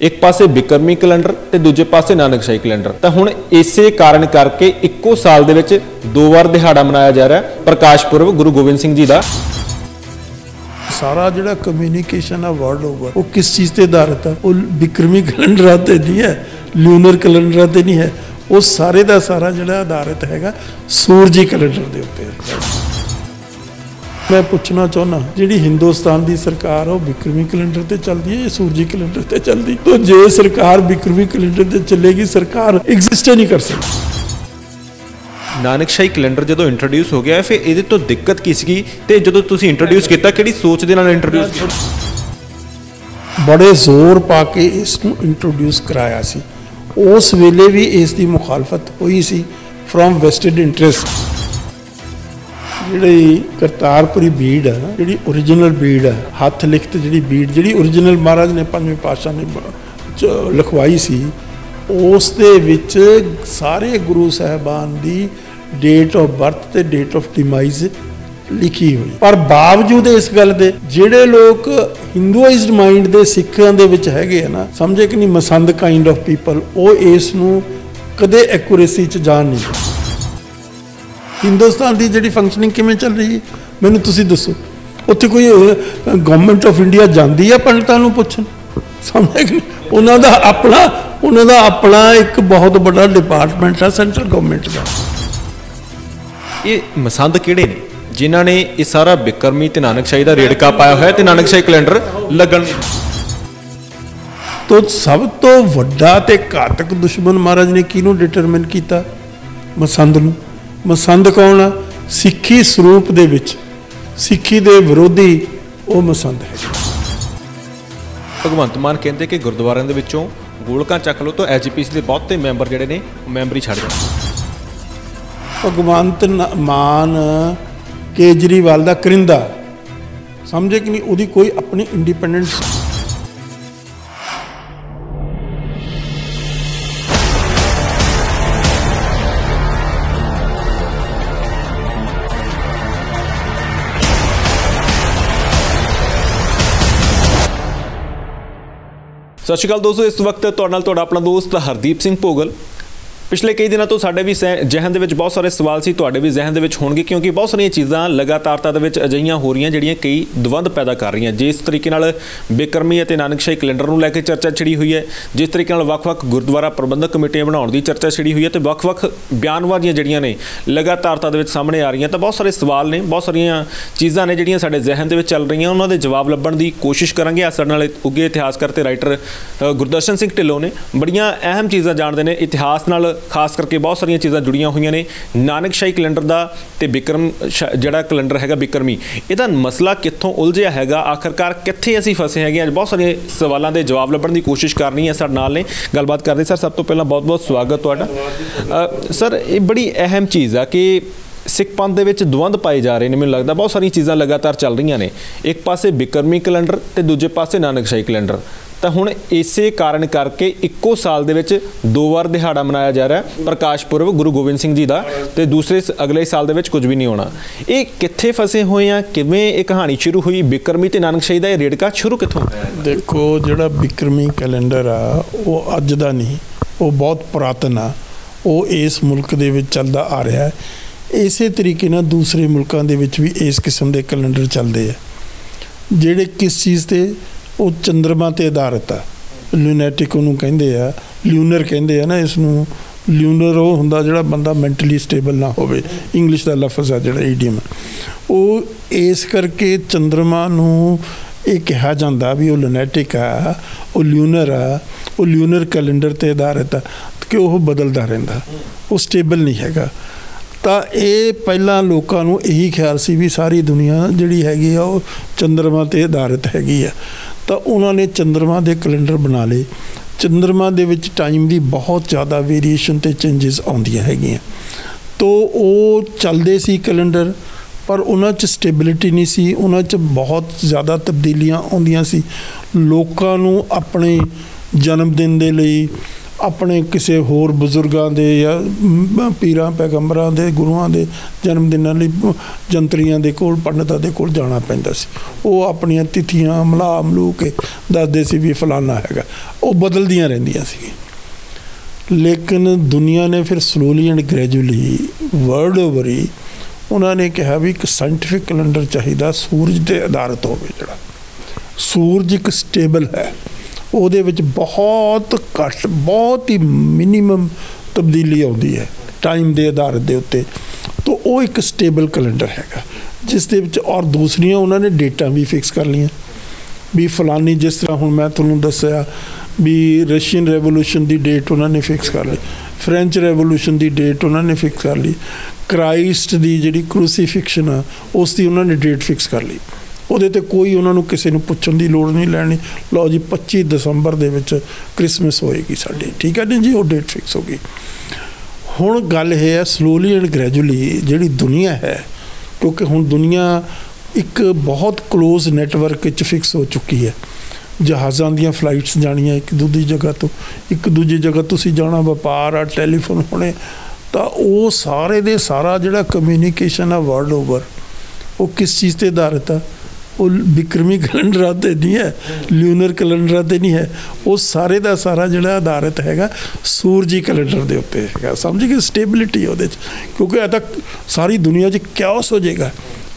एक पासे बिक्रमी कैलेंडर ते दूजे पासे नानकशाही कैलेंडर। तो हुण इसे कारण करके इक्को साल दे विच 2 वार दिहाड़ा मनाया जा रहा है प्रकाश पुरब गुरु गोबिंद सिंह जी का। सारा जिहड़ा कम्यूनीकेशन है वर्ल्ड ओवर वो किस चीज़ ते आधारित है? वो बिक्रमी कैलेंडर ते नहीं है, ल्यूनर कैलेंडर ते नहीं है, वो सारे का सारा जिहड़ा आधारित हैगा सूरजी कैलेंडर के उत्ते। मैं पूछना चाहना जिहड़ी हिंदुस्तान की सरकार है बिक्रमी कैलेंडर ते चलती है या सूरजी कैलेंडर ते चलती? तो जे सरकार बिक्रमी कैलेंडर ते चलेगी सरकार एग्जिस्ट नहीं कर सकती। नानकशाही कैलेंडर जो इंट्रोड्यूस हो गया फिर ये तो दिक्कत की सी ते जो तुसीं इंट्रोड्यूस किया किहड़ी सोच दे नाल इंट्रोड्यूस? बड़े जोर पा के इसनूं इंट्रोड्यूस कराया सी। उस वेले भी इसकी मुखालफत हुई सी फ्रॉम वेस्टेड इंटरस्ट। जिहड़ी करतारपुरी बीड़ है ना, जिहड़ी ओरिजिनल बीड़ है, हथ लिखत जिहड़ी बीड़ जिहड़ी ओरिजिनल महाराज ने पंजवें पातशाह ने लिखवाई सी, उस दे विच सारे गुरु साहबान दी डेट ऑफ बर्थ ते डेट ऑफ डिमाइज लिखी हुई। पर बावजूद इस गल दे जिहड़े लोग हिंदूइज्ड माइंड दे सिखां दे विच हैगे है ना, समझे कि नहीं मसंद काइंड ऑफ पीपल, वो इस नूं कदे एक्यूरेसी च जान नहीं। हिंदुस्तान की जिहड़ी फंक्शनिंग किवें चल रही है मैनूं तुसीं दसो। उत्थे कोई गवर्नमेंट ऑफ इंडिया जाती है पंडितां नूं पुछण? समझे कि नहीं? उन्हां दा अपना एक बहुत बड़ा डिपार्टमेंट है सेंट्रल गवर्नमेंट का। ये मसंद किहड़े ने जिन्हां ने ये सारा बिक्रमी ते नानकशाही का रेड़का पाया होया ते नानकशाही कैलेंडर लगन? तो सब तो वड्डा ते घातक दुश्मन महाराज ने किहनूं डिटरमिन कीता? मसंद नूं। मसंद कौन है? सिੱਖੀ ਸਰੂਪ ਦੇ ਵਿੱਚ सिੱਖੀ ਦੇ ਵਿਰੋਧੀ ਉਹ ਮਸੰਦ ਹੈ। ਭਗਵੰਤ ਮਾਨ ਕਹਿੰਦੇ ਕਿ ਗੁਰਦੁਆਰਿਆਂ ਦੇ ਵਿੱਚੋਂ ਗੋਲਕਾਂ ਚੱਕ ਲਓ ਤਾਂ ਐਜੀਪੀਸੀ ਦੇ ਬਹੁਤੇ ਮੈਂਬਰ ਜਿਹੜੇ ਨੇ ਮੈਂਬਰੀ ਛੱਡ ਜਾਣ। ਭਗਵੰਤ ਮਾਨ ਕੇਜਰੀਵਾਲ ਦਾ ਕਰਿੰਦਾ ਸਮਝੇ ਕਿ ਨਹੀਂ, ਉਹਦੀ ਕੋਈ ਆਪਣੀ ਇੰਡੀਪੈਂਡੈਂਸ। सत श्री अकाल दोस्तों, इस वक्त तुहाडे अपना दोस्त हरदीप सिंह भोगल। पिछले कई दिनों तो साडे भी जहन दे विच बहुत सारे सवाल सी, तुहाडे भी जहन दे विच होणगे क्योंकि बहुत सारिया चीज़ां लगातारता दे विच अजिहियां हो रही जिहड़ियां कई द्वंद पैदा कर रही। जिस तरीके नाल बिक्रमी अते नानकशाही कैलेंडर नूं लैके चर्चा छिड़ी हुई है, जिस तरीके नाल वख-वख गुरुद्वारा प्रबंधक कमेटियां बनाउण दी चर्चा छिड़ी हुई है ते वख-वख बयानबाजियां जिहड़ियां ने लगातारता दे विच सामने आ रही। तो बहुत सारे सवाल ने, बहुत सारिया चीज़ां ने जिहड़ियां साडे जहन दे विच चल रही, उन्हां दे जवाब लभण दी कोशिश करांगे। साडे नाल उगे इतिहासकार ते राइटर गुरदर्शन सिंह ढिल्लों ने बड़ियां अहम चीज़ां जाणदे ने इतिहास नाल, खास करके बहुत सारिया चीज़ां जुड़ियां हुई ने नानकशाही कैलेंडर का ते बिक्रम जिहड़ा कैलेंडर हैगा बिक्रमी, इहदा मसला कित्थों उलझिया हैगा, आखिरकार कित्थे असीं फसे हैगे। अज बहुत सारे सवालों के जवाब लभण की कोशिश करनी है। साडे नाल ने गलबात करदे। सर सब तो पहला बहुत बहुत स्वागत तुहाडा। सर ये बड़ी अहम चीज़ है कि सिख पंथ दे विच द्वंद पाए जा रहे हैं। मैनूं लगदा बहुत सारिया चीज़ां लगातार चल रही ने, एक पासे बिक्रमी कैलेंडर ते दूजे पासे नानकशाही कैलेंडर। तो हुण इसे कारण करके इक्को साल दे विच 2 वार दिहाड़ा मनाया जा रहा है प्रकाश पुरब गुरु गोबिंद सिंह जी का, तो दूसरे अगले साल दे विच कुछ भी नहीं होना। ये कित्थे फसे हुए हैं, किवें ये कहानी शुरू हुई? बिक्रमी ते नानकशाही दा रेड़का शुरू कित्थों? देखो जिहड़ा बिक्रमी कैलेंडर आ वो अज दा नहीं, वो बहुत पुरातन आ, वो इस मुल्क दे विच चलदा आ रहा है। इसे तरीके नाल दूसरे मुल्कां दे विच भी इस किस्म दे कैलेंडर चलदे आ जिहड़े किस चीज़ ते वो चंद्रमा ते आधारित है। ल्यूनैटिक उन्होंने कहते हैं, ल्यूनर कहते हैं ना इसनूं। ल्यूनर वो हुंदा जिहड़ा बंदा मैंटली स्टेबल ना होवे, इंग्लिश का लफज है जिहड़ा ईडियम, वो इस करके चंद्रमा नूं ये कहा जाता भी वो लूनैटिक है, वो ल्यूनर है, वो ल्यूनर कैलेंडर ते आधारित है कि वह बदलता रहिंदा, वो स्टेबल नहीं हैगा। तो ये पहला लोगों को यही ख्याल सी भी सारी दुनिया जिहड़ी हैगी आ वो चंद्रमा ते आधारित हैगी है। तो उन्होंने चंद्रमा के कैलेंडर बना ले। चंद्रमा दे विच टाइम की बहुत ज़्यादा वेरीएशन ते चेंजिस आउंदियां हैगियां, तो वो चलते सी कैलेंडर, पर उन्हां च स्टेबिलिटी नहीं सी, उन्हां च बहुत ज़्यादा तब्दीलियां आउंदियां सी। लोकां नूं अपने जन्मदिन दे लई, ਆਪਣੇ ਕਿਸੇ ਹੋਰ ਬਜ਼ੁਰਗਾਂ ਦੇ ਜਾਂ ਪੀਰਾਂ ਪੈਗੰਬਰਾਂ ਦੇ ਗੁਰੂਆਂ ਦੇ ਜਨਮ ਦਿਨਾਂ ਲਈ ਜੰਤਰੀਆਂ ਦੇ ਕੋਲ ਪੰਡਤਾਂ ਦੇ ਕੋਲ ਜਾਣਾ ਪੈਂਦਾ ਸੀ। ਉਹ ਆਪਣੀਆਂ ਤਿਥੀਆਂ ਮਲੂ ਕੇ ਦੱਸਦੇ ਸੀ ਵੀ ਫਲਾਨਾ ਹੈਗਾ, ਉਹ ਬਦਲਦੀਆਂ ਰਹਿੰਦੀਆਂ ਸੀ। ਲੇਕਿਨ ਦੁਨੀਆ ਨੇ ਫਿਰ slowly and gradually world over ਹੀ ਉਹਨਾਂ ਨੇ ਕਿਹਾ ਵੀ ਇੱਕ ਸਾਇੰਟੀਫਿਕ ਕੈਲੰਡਰ ਚਾਹੀਦਾ, ਸੂਰਜ 'ਤੇ ਆਧਾਰਿਤ ਹੋਵੇ। ਜਿਹੜਾ ਸੂਰਜ ਇੱਕ ਸਟੇਬਲ ਹੈ, ਉਹਦੇ ਵਿੱਚ ਬਹੁਤ ਘੱਟ, ਬਹੁਤ ਹੀ ਮਿਨੀਮਮ ਤਬਦੀਲੀ ਆਉਂਦੀ ਹੈ ਟਾਈਮ ਦੇ ਆਧਾਰ ਦੇ ਉੱਤੇ। ਤਾਂ ਉਹ ਇੱਕ ਸਟੇਬਲ ਕੈਲੰਡਰ ਹੈਗਾ ਜਿਸ ਦੇ ਵਿੱਚ, ਔਰ ਦੂਸਰੀਆਂ ਉਹਨਾਂ ਨੇ ਡੇਟਾਂ ਵੀ ਫਿਕਸ ਕਰ ਲਈਆਂ ਵੀ ਫਲਾਨੀ, ਜਿਸ ਤਰ੍ਹਾਂ ਹੁਣ ਮੈਂ ਤੁਹਾਨੂੰ ਦੱਸਿਆ ਵੀ ਰਸ਼ੀਅਨ ਰੈਵੋਲੂਸ਼ਨ ਦੀ ਡੇਟ ਉਹਨਾਂ ਨੇ ਫਿਕਸ ਕਰ ਲਈ, ਫਰੈਂਚ ਰੈਵੋਲੂਸ਼ਨ ਦੀ ਡੇਟ ਉਹਨਾਂ ਨੇ ਫਿਕਸ ਕਰ ਲਈ, ਕ੍ਰਾਈਸਟ ਦੀ ਜਿਹੜੀ ਕਰੂਸੀਫਿਕਸ਼ਨ ਆ ਉਸ ਦੀ ਉਹਨਾਂ ਨੇ ਡੇਟ ਫਿਕਸ ਕਰ ਲਈ। ਉਹਦੇ 'ਤੇ ਕੋਈ ਉਹਨਾਂ ਨੂੰ ਕਿਸੇ ਨੂੰ ਪੁੱਛਣ ਦੀ ਲੋੜ ਨਹੀਂ ਲੈਣੀ। ਲਓ ਜੀ 25 ਦਸੰਬਰ ਦੇ ਵਿੱਚ ਕ੍ਰਿਸਮਸ ਹੋਏਗੀ ਸਾਡੀ, ਠੀਕ ਹੈ ਨਹੀਂ ਜੀ, ਉਹ ਡੇਟ ਫਿਕਸ ਹੋ ਗਈ। ਹੁਣ ਗੱਲ ਇਹ ਹੈ ਸਲੋਲੀ ਐਂਡ ਗ੍ਰੈਜੂਅਲੀ ਜਿਹੜੀ ਦੁਨੀਆ ਹੈ, ਕਿਉਂਕਿ ਹੁਣ ਦੁਨੀਆ ਇੱਕ ਬਹੁਤ ਕਲੋਜ਼ ਨੈਟਵਰਕ ਵਿੱਚ ਫਿਕਸ ਹੋ ਚੁੱਕੀ ਹੈ। ਜਹਾਜ਼ਾਂ ਦੀਆਂ ਫਲਾਈਟਸ ਜਾਣੀਆਂ ਇੱਕ ਦੂਜੀ ਜਗ੍ਹਾ ਤੋਂ ਇੱਕ ਦੂਜੀ ਜਗ੍ਹਾ ਤੁਸੀਂ ਜਾਣਾ, ਵਪਾਰ ਆ, ਟੈਲੀਫੋਨ ਹੋਣੇ, ਤਾਂ ਉਹ ਸਾਰੇ ਦੇ ਸਾਰਾ ਜਿਹੜਾ ਕਮਿਊਨੀਕੇਸ਼ਨ ਆ ਵਰਲਡ ਓਵਰ, ਉਹ ਕਿਸ ਚੀਜ਼ 'ਤੇ ਆਧਾਰਿਤ ਆ? ਉਹ ਬਿਕਰਮੀ ਕੈਲੰਡਰਾਂ 'ਤੇ ਨਹੀਂ ਹੈ, ਲਿਊਨਰ ਕੈਲੰਡਰਾਂ 'ਤੇ ਨਹੀਂ ਹੈ, ਉਹ ਸਾਰੇ ਦਾ ਸਾਰਾ ਜਿਹੜਾ ਆਧਾਰਿਤ ਹੈਗਾ ਸੂਰਜੀ ਕੈਲੰਡਰ ਦੇ ਉੱਤੇ ਹੈਗਾ। ਸਮਝ ਗਏ ਸਟੇਬਿਲਿਟੀ ਉਹਦੇ 'ਚ, ਕਿਉਂਕਿ ਇਹ ਤਾਂ ਸਾਰੀ ਦੁਨੀਆ 'ਚ ਕਿਓਸ ਹੋ ਜਾਏਗਾ।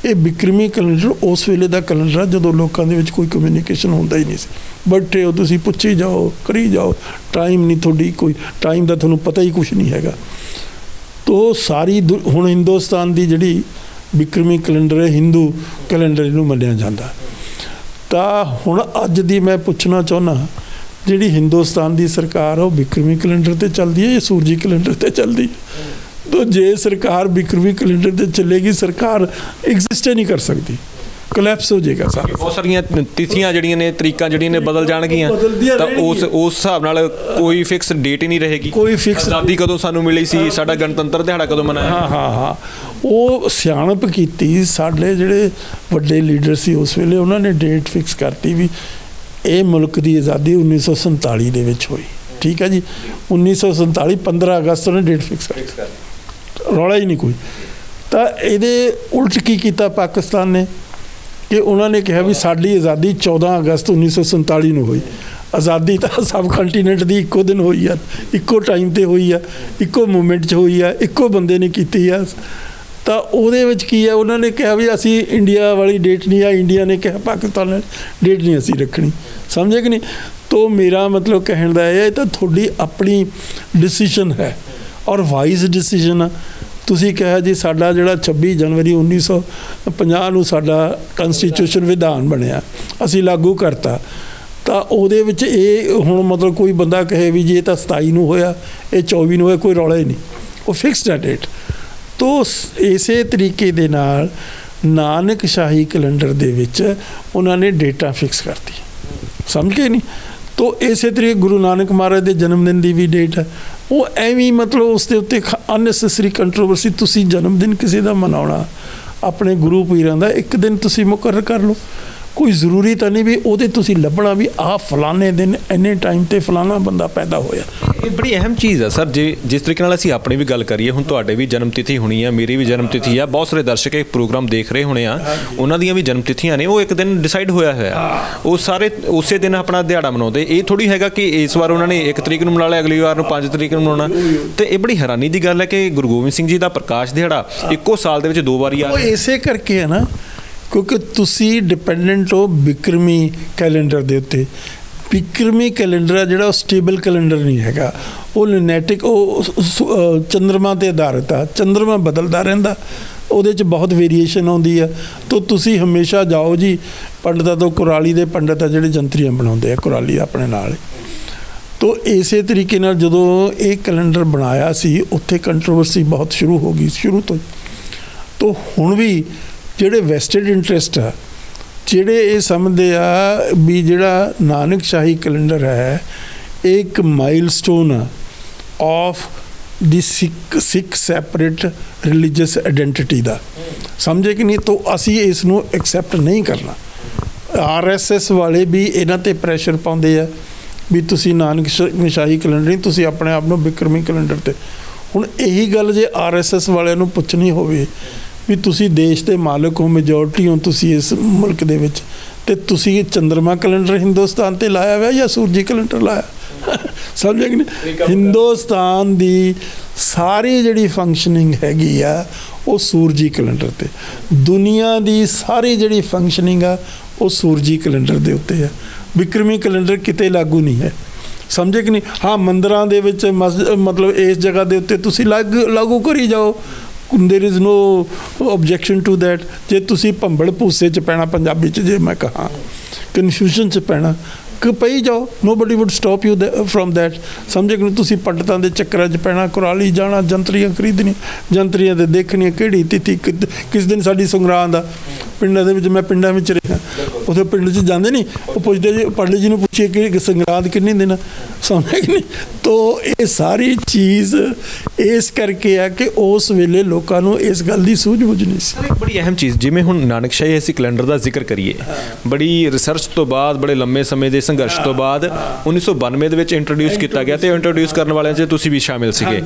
ਇਹ ਬਿਕਰਮੀ ਕੈਲੰਡਰ ਉਸ ਵੇਲੇ ਦਾ ਕੈਲੰਡਰ ਆ ਜਦੋਂ ਲੋਕਾਂ ਦੇ ਵਿੱਚ ਕੋਈ ਕਮਿਊਨੀਕੇਸ਼ਨ ਹੁੰਦਾ ਹੀ ਨਹੀਂ ਸੀ। ਬੈਠੇ ਹੋ ਤੁਸੀਂ, ਪੁੱਛੀ ਜਾਓ, ਕਰੀ ਜਾਓ, ਟਾਈਮ ਨਹੀਂ, ਤੁਹਾਡੀ ਕੋਈ ਟਾਈਮ ਦਾ ਤੁਹਾਨੂੰ ਪਤਾ ਹੀ ਕੁਛ ਨਹੀਂ ਹੈਗਾ। ਤੋ ਸਾਰੀ ਹੁਣ ਹਿੰਦੁਸਤਾਨ ਦੀ ਜਿਹੜੀ ਬਿਕਰਮੀ ਕੈਲੰਡਰ ਹੈ, ਹਿੰਦੂ ਕੈਲੰਡਰ ਇਹਨੂੰ ਮੰਨਿਆ ਜਾਂਦਾ। ਤਾਂ ਹੁਣ ਅੱਜ ਦੀ ਮੈਂ ਪੁੱਛਣਾ ਚਾਹੁੰਦਾ, ਜਿਹੜੀ ਹਿੰਦੁਸਤਾਨ ਦੀ ਸਰਕਾਰ ਆ ਉਹ ਬਿਕਰਮੀ ਕੈਲੰਡਰ 'ਤੇ ਚੱਲਦੀ ਹੈ ਜਾਂ ਸੂਰਜੀ ਕੈਲੰਡਰ 'ਤੇ ਚੱਲਦੀ ਹੈ? ਤਾਂ ਜੇ ਸਰਕਾਰ ਬਿਕਰਮੀ ਕੈਲੰਡਰ 'ਤੇ ਚੱਲੇਗੀ, ਸਰਕਾਰ ਐਗਜ਼ਿਸਟ ਹੀ ਨਹੀਂ ਕਰ ਸਕਦੀ, ਕੋਲੈਪਸ ਹੋ ਜਾਏਗਾ ਸਾਰਾ। ਬਹੁਤ ਸਾਰੀਆਂ ਤਿਥੀਆਂ ਜਿਹੜੀਆਂ ਨੇ, ਤਰੀਕਾਂ ਜਿਹੜੀਆਂ ਨੇ ਬਦਲ ਜਾਣਗੀਆਂ, ਤਾਂ ਉਸ ਹਿਸਾਬ ਨਾਲ ਕੋਈ ਫਿਕਸ ਡੇਟ ਹੀ ਨਹੀਂ ਰਹੇਗੀ। ਕੋਈ ਫਿਕਸ ਆਜ਼ਾਦੀ ਕਦੋਂ ਸਾਨੂੰ ਮਿਲੀ ਸੀ, ਸਾਡਾ ਗਣਤੰਤਰ ਦਿਹਾੜਾ ਕਦੋਂ ਮਨਾਇਆ? ਹਾਂ, ਉਹ ਸਿਆਣਪ ਕੀਤੀ ਸਾਡੇ ਜਿਹੜੇ ਵੱਡੇ ਲੀਡਰ ਸੀ ਉਸ ਵੇਲੇ, ਉਹਨਾਂ ਨੇ ਡੇਟ ਫਿਕਸ ਕਰਤੀ ਵੀ ਇਹ ਮੁਲਕ ਦੀ ਆਜ਼ਾਦੀ 1947 ਦੇ ਵਿੱਚ ਹੋਈ, ਠੀਕ ਹੈ ਜੀ। 1947 15 ਅਗਸਤ ਉਹਨੇ ਡੇਟ ਫਿਕਸ ਕਰ, ਰੌਲਾ ਹੀ ਨਹੀਂ ਕੋਈ। ਤਾਂ ਇਹਦੇ ਉਲਟ ਕੀ ਕੀਤਾ ਪਾਕਿਸਤਾਨ ਨੇ ਕਿ ਉਹਨਾਂ ਨੇ ਕਿਹਾ ਵੀ ਸਾਡੀ ਆਜ਼ਾਦੀ 14 ਅਗਸਤ 1947 ਨੂੰ ਹੋਈ। ਆਜ਼ਾਦੀ ਤਾਂ ਸਬ ਕੰਟੀਨੈਂਟ ਦੀ ਇੱਕੋ ਦਿਨ ਹੋਈ ਆ, ਇੱਕੋ ਟਾਈਮ 'ਤੇ ਹੋਈ ਆ, ਇੱਕੋ ਮੂਵਮੈਂਟ 'ਚ ਹੋਈ ਆ, ਇੱਕੋ ਬੰਦੇ ਨੇ ਕੀਤੀ ਆ। ਤਾਂ ਉਹਦੇ ਵਿੱਚ ਕੀ ਹੈ, ਉਹਨਾਂ ਨੇ ਕਿਹਾ ਵੀ ਅਸੀਂ ਇੰਡੀਆ ਵਾਲੀ ਡੇਟ ਨਹੀਂ ਆ, ਇੰਡੀਆ ਨੇ ਕਿਹਾ ਪਾਕਿਸਤਾਨ ਨੇ ਡੇਟ ਨਹੀਂ ਅਸੀਂ ਰੱਖਣੀ। ਸਮਝੇ ਕਿ ਨਹੀਂ? ਤਾਂ ਮੇਰਾ ਮਤਲਬ ਕਹਿਣ ਦਾ ਇਹ ਤਾਂ ਤੁਹਾਡੀ ਆਪਣੀ ਡਿਸੀਜਨ ਹੈ ਔਰ ਵਾਈਜ਼ ਡਿਸੀਜਨ ਆ। ਤੁਸੀਂ ਕਿਹਾ ਜੀ ਸਾਡਾ ਜਿਹੜਾ 26 ਜਨਵਰੀ 1950 ਨੂੰ ਸਾਡਾ ਕੰਸਟੀਟਿਊਸ਼ਨ ਵਿਧਾਨ ਬਣਿਆ, ਅਸੀਂ ਲਾਗੂ ਕਰਤਾ। ਤਾਂ ਉਹਦੇ ਵਿੱਚ ਇਹ ਹੁਣ ਮਤਲਬ ਕੋਈ ਬੰਦਾ ਕਹੇ ਵੀ ਜੀ ਇਹ ਤਾਂ 27 ਨੂੰ ਹੋਇਆ, ਇਹ 24 ਨੂੰ ਹੋਇਆ, ਕੋਈ ਰੌਲਾ ਹੀ ਨਹੀਂ, ਉਹ ਫਿਕਸਡ ਹੈ ਡੇਟ। ਤੋ ਇਸੇ ਤਰੀਕੇ ਦੇ ਨਾਲ ਨਾਨਕ ਸ਼ਾਹੀ ਕੈਲੰਡਰ ਦੇ ਵਿੱਚ ਉਹਨਾਂ ਨੇ ਡੇਟਾਂ ਫਿਕਸ ਕਰਤੀ, ਸਮਝ ਗਏ ਨਹੀਂ? ਤੋ ਇਸੇ ਤਰੀਕੇ ਗੁਰੂ ਨਾਨਕ ਮਹਾਰਾਜ ਦੇ ਜਨਮ ਦਿਨ ਦੀ ਵੀ ਡੇਟ ਹੈ, ਉਹ ਐਵੇਂ ਮਤਲਬ ਉਸ ਦੇ ਉੱਤੇ ਅਨਨੈਸੈਸਰੀ ਕੰਟਰੋਵਰਸੀ। ਤੁਸੀਂ ਜਨਮ ਦਿਨ ਕਿਸੇ ਦਾ ਮਨਾਉਣਾ, ਆਪਣੇ ਗੁਰੂ ਪੀਰਾਂ ਦਾ ਇੱਕ ਦਿਨ ਤੁਸੀਂ ਮੁਕਰਰ ਕਰ ਲਓ, ਕੋਈ ਜ਼ਰੂਰੀ ਤਾਂ ਨਹੀਂ ਵੀ ਉਹਦੇ ਤੁਸੀਂ ਲੱਭਣਾ ਵੀ ਆਹ ਫਲਾਣੇ ਦਿਨ ਇੰਨੇ ਟਾਈਮ 'ਤੇ ਫਲਾਣਾ ਬੰਦਾ ਪੈਦਾ ਹੋਇਆ। ਇਹ ਬੜੀ ਅਹਿਮ ਚੀਜ਼ ਹੈ ਸਰ। ਜੇ ਜਿਸ ਤਰੀਕੇ ਨਾਲ ਅਸੀਂ ਆਪਣੀ ਵੀ ਗੱਲ ਕਰੀਏ, ਹੁਣ ਤੁਹਾਡੇ ਵੀ ਜਨਮ ਤਿਥੀ ਹੋਣੀ ਆ, ਮੇਰੀ ਵੀ ਜਨਮ ਤਿਥੀ ਆ, ਬਹੁਤ ਸਾਰੇ ਦਰਸ਼ਕ ਇਹ ਪ੍ਰੋਗਰਾਮ ਦੇਖ ਰਹੇ ਹੋਣੇ ਆ, ਉਹਨਾਂ ਦੀਆਂ ਵੀ ਜਨਮ ਤਿਥੀਆਂ ਨੇ, ਉਹ ਇੱਕ ਦਿਨ ਡਿਸਾਈਡ ਹੋਇਆ, ਉਹ ਸਾਰੇ ਉਸੇ ਦਿਨ ਆਪਣਾ ਦਿਹਾੜਾ ਮਨਾਉਂਦੇ। ਇਹ ਥੋੜ੍ਹੀ ਹੈਗਾ ਕਿ ਇਸ ਵਾਰ ਉਹਨਾਂ ਨੇ 1 ਤਰੀਕ ਨੂੰ ਮਨਾ ਲਿਆ, ਅਗਲੀ ਵਾਰ ਨੂੰ 5 ਤਰੀਕ ਨੂੰ ਮਨਾਉਣਾ। ਤੇ ਇਹ ਬੜੀ ਹੈਰਾਨੀ ਦੀ ਗੱਲ ਹੈ ਕਿ ਗੁਰੂ ਗੋਬਿੰਦ ਸਿੰਘ ਜੀ ਦਾ ਪ੍ਰਕਾਸ਼ ਦਿਹਾੜਾ ਇੱਕੋ ਸਾਲ ਦੇ ਵਿੱਚ 2 ਵਾਰੀ ਆ। ਉਹ ਇਸੇ ਕਰਕੇ ਹੈ ਨਾ, ਕਿਉਂਕਿ ਤੁਸੀਂ ਡਿਪੈਂਡੈਂਟ ਹੋ ਬਿਕਰਮੀ ਕੈਲੰਡਰ ਦੇ ਉੱਤੇ। ਬਿਕਰਮੀ ਕੈਲੰਡਰ ਆ ਜਿਹੜਾ ਉਹ ਸਟੇਬਲ ਕੈਲੰਡਰ ਨਹੀਂ ਹੈਗਾ, ਉਹ ਲਿਨੈਟਿਕ, ਉਹ ਚੰਦਰਮਾ 'ਤੇ ਆਧਾਰਿਤ ਆ। ਚੰਦਰਮਾ ਬਦਲਦਾ ਰਹਿੰਦਾ, ਉਹਦੇ 'ਚ ਬਹੁਤ ਵੇਰੀਏਸ਼ਨ ਆਉਂਦੀ ਆ। ਤਾਂ ਤੁਸੀਂ ਹਮੇਸ਼ਾ ਜਾਓ ਜੀ ਪੰਡਤਾਂ ਤੋਂ, ਕੁਰਾਲੀ ਦੇ ਪੰਡਤ ਆ ਜਿਹੜੇ ਜੰਤਰੀਆਂ ਬਣਾਉਂਦੇ ਆ, ਕੁਰਾਲੀ ਆਪਣੇ ਨਾਲ। ਤਾਂ ਇਸੇ ਤਰੀਕੇ ਨਾਲ ਜਦੋਂ ਇਹ ਕੈਲੰਡਰ ਬਣਾਇਆ ਸੀ ਉੱਥੇ ਕੰਟਰੋਵਰਸੀ ਬਹੁਤ ਸ਼ੁਰੂ ਹੋ ਗਈ ਸ਼ੁਰੂ ਤੋਂ। ਤਾਂ ਹੁਣ ਵੀ ਜਿਹੜੇ ਵੈਸਟਡ ਇੰਟਰਸਟ ਆ, ਜਿਹੜੇ ਇਹ ਸਮਝਦੇ ਆ ਵੀ ਜਿਹੜਾ ਨਾਨਕ ਸ਼ਾਹੀ ਕੈਲੰਡਰ ਹੈ ਇਹ ਇੱਕ ਮਾਈਲਸਟੋਨ ਆ of the Sikh separate religious identity ਦਾ, ਸਮਝੇ ਕਿ ਨਹੀਂ? ਤਾਂ ਅਸੀਂ ਇਸ ਨੂੰ ਐਕਸੈਪਟ ਨਹੀਂ ਕਰਨਾ। RSS ਵਾਲੇ ਵੀ ਇਹਨਾਂ 'ਤੇ ਪ੍ਰੈਸ਼ਰ ਪਾਉਂਦੇ ਆ ਵੀ ਤੁਸੀਂ ਨਾਨਕਸ਼ਾਹੀ ਕੈਲੰਡਰ ਨਹੀਂ, ਤੁਸੀਂ ਆਪਣੇ ਆਪ ਨੂੰ ਬਿਕਰਮੀ ਕੈਲੰਡਰ 'ਤੇ। ਹੁਣ ਇਹੀ ਗੱਲ ਜੇ RSS ਵਾਲਿਆਂ ਨੂੰ ਪੁੱਛਣੀ ਹੋਵੇ ਵੀ ਤੁਸੀਂ ਦੇਸ਼ ਦੇ ਮਾਲਕ ਹੋ, ਮੈਜੋਰਟੀ ਹੋ ਤੁਸੀਂ ਇਸ ਮੁਲਕ ਦੇ ਵਿੱਚ, ਤੇ ਤੁਸੀਂ ਚੰਦਰਮਾ ਕੈਲੰਡਰ ਹਿੰਦੁਸਤਾਨ 'ਤੇ ਲਾਇਆ ਹੋਇਆ ਜਾਂ ਸੂਰਜੀ ਕੈਲੰਡਰ ਲਾਇਆ? ਸਮਝਿਆ ਕਿ ਨਹੀਂ? ਹਿੰਦੁਸਤਾਨ ਦੀ ਸਾਰੀ ਜਿਹੜੀ ਫੰਕਸ਼ਨਿੰਗ ਹੈਗੀ ਆ ਉਹ ਸੂਰਜੀ ਕੈਲੰਡਰ 'ਤੇ, ਦੁਨੀਆ ਦੀ ਸਾਰੀ ਜਿਹੜੀ ਫੰਕਸ਼ਨਿੰਗ ਆ ਉਹ ਸੂਰਜੀ ਕੈਲੰਡਰ ਦੇ ਉੱਤੇ ਆ। ਬਿਕਰਮੀ ਕੈਲੰਡਰ ਕਿਤੇ ਲਾਗੂ ਨਹੀਂ ਹੈ, ਸਮਝੇ ਕਿ ਨਹੀਂ? ਹਾਂ, ਮੰਦਰਾਂ ਦੇ ਵਿੱਚ ਮਤਲਬ ਇਸ ਜਗ੍ਹਾ ਦੇ ਉੱਤੇ ਤੁਸੀਂ ਲਾਗੂ ਕਰੀ ਜਾਓ, there is no objection to that. ਜੇ ਤੁਸੀਂ ਭੰਬਲ ਭੂਸੇ 'ਚ ਪੈਣਾ, ਪੰਜਾਬੀ 'ਚ ਜੇ ਮੈਂ ਕਹਾਂ ਕਨਫਿਊਜ਼ਨ 'ਚ ਪੈਣਾ, ਕਿ ਪਈ ਜਾਓ, nobody would stop you from that. ਸਮਝੇ ਕਿ ਨਹੀਂ? ਤੁਸੀਂ ਪੰਡਤਾਂ ਦੇ ਚੱਕਰਾਂ 'ਚ ਪੈਣਾ, ਕੁਰਾਲੀ ਜਾਣਾ, ਜੰਤਰੀਆਂ ਖਰੀਦਣੀਆਂ, ਜੰਤਰੀਆਂ ਤੇ ਦੇਖਣੀਆਂ ਕਿਹੜੀ ਤਿਥੀ ਕਿਸ ਦਿਨ ਸਾਡੀ ਸੰਗਰਾਂਦ ਆ। ਪਿੰਡਾਂ ਦੇ ਵਿੱਚ, ਮੈਂ ਪਿੰਡਾਂ ਵਿੱਚ ਰਿਹਾ, ਉੱਥੇ ਪਿੰਡ 'ਚ ਜਾਂਦੇ ਨਹੀਂ, ਉਹ ਪੁੱਛਦੇ ਜੀ ਪੰਡਿਤ ਜੀ ਨੂੰ ਪੁੱਛੀਏ ਕਿ ਸੰਗਰਾਂਦ ਕਿੰਨੇ ਦਿਨ ਆ, ਸਮਝੇ ਕਿ ਨਹੀਂ? ਤੋ ਇਹ ਸਾਰੀ ਚੀਜ਼ ਇਸ ਕਰਕੇ ਆ ਕਿ ਉਸ ਵੇਲੇ ਲੋਕਾਂ ਨੂੰ ਇਸ ਗੱਲ ਦੀ ਸੂਝ-ਬੂਝ ਨਹੀਂ ਸੀ। ਬੜੀ ਅਹਿਮ ਚੀਜ਼, ਜਿਵੇਂ ਹੁਣ ਨਾਨਕਸ਼ਾਹੀ ਅਸੀਂ ਕੈਲੰਡਰ ਦਾ ਜ਼ਿਕਰ ਕਰੀਏ, ਬੜੀ ਰਿਸਰਚ ਤੋਂ ਬਾਅਦ, ਬੜੇ ਲੰਮੇ ਸਮੇਂ ਦੇ ਸੰਘਰਸ਼ ਤੋਂ ਬਾਅਦ 1992 ਦੇ ਵਿੱਚ ਇੰਟਰੋਡਿਊਸ ਕੀਤਾ ਗਿਆ, ਤੇ ਇੰਟਰੋਡਿਊਸ ਕਰਨ ਵਾਲਿਆਂ 'ਚ ਤੁਸੀਂ ਵੀ ਸ਼ਾਮਿਲ ਸੀਗੇ।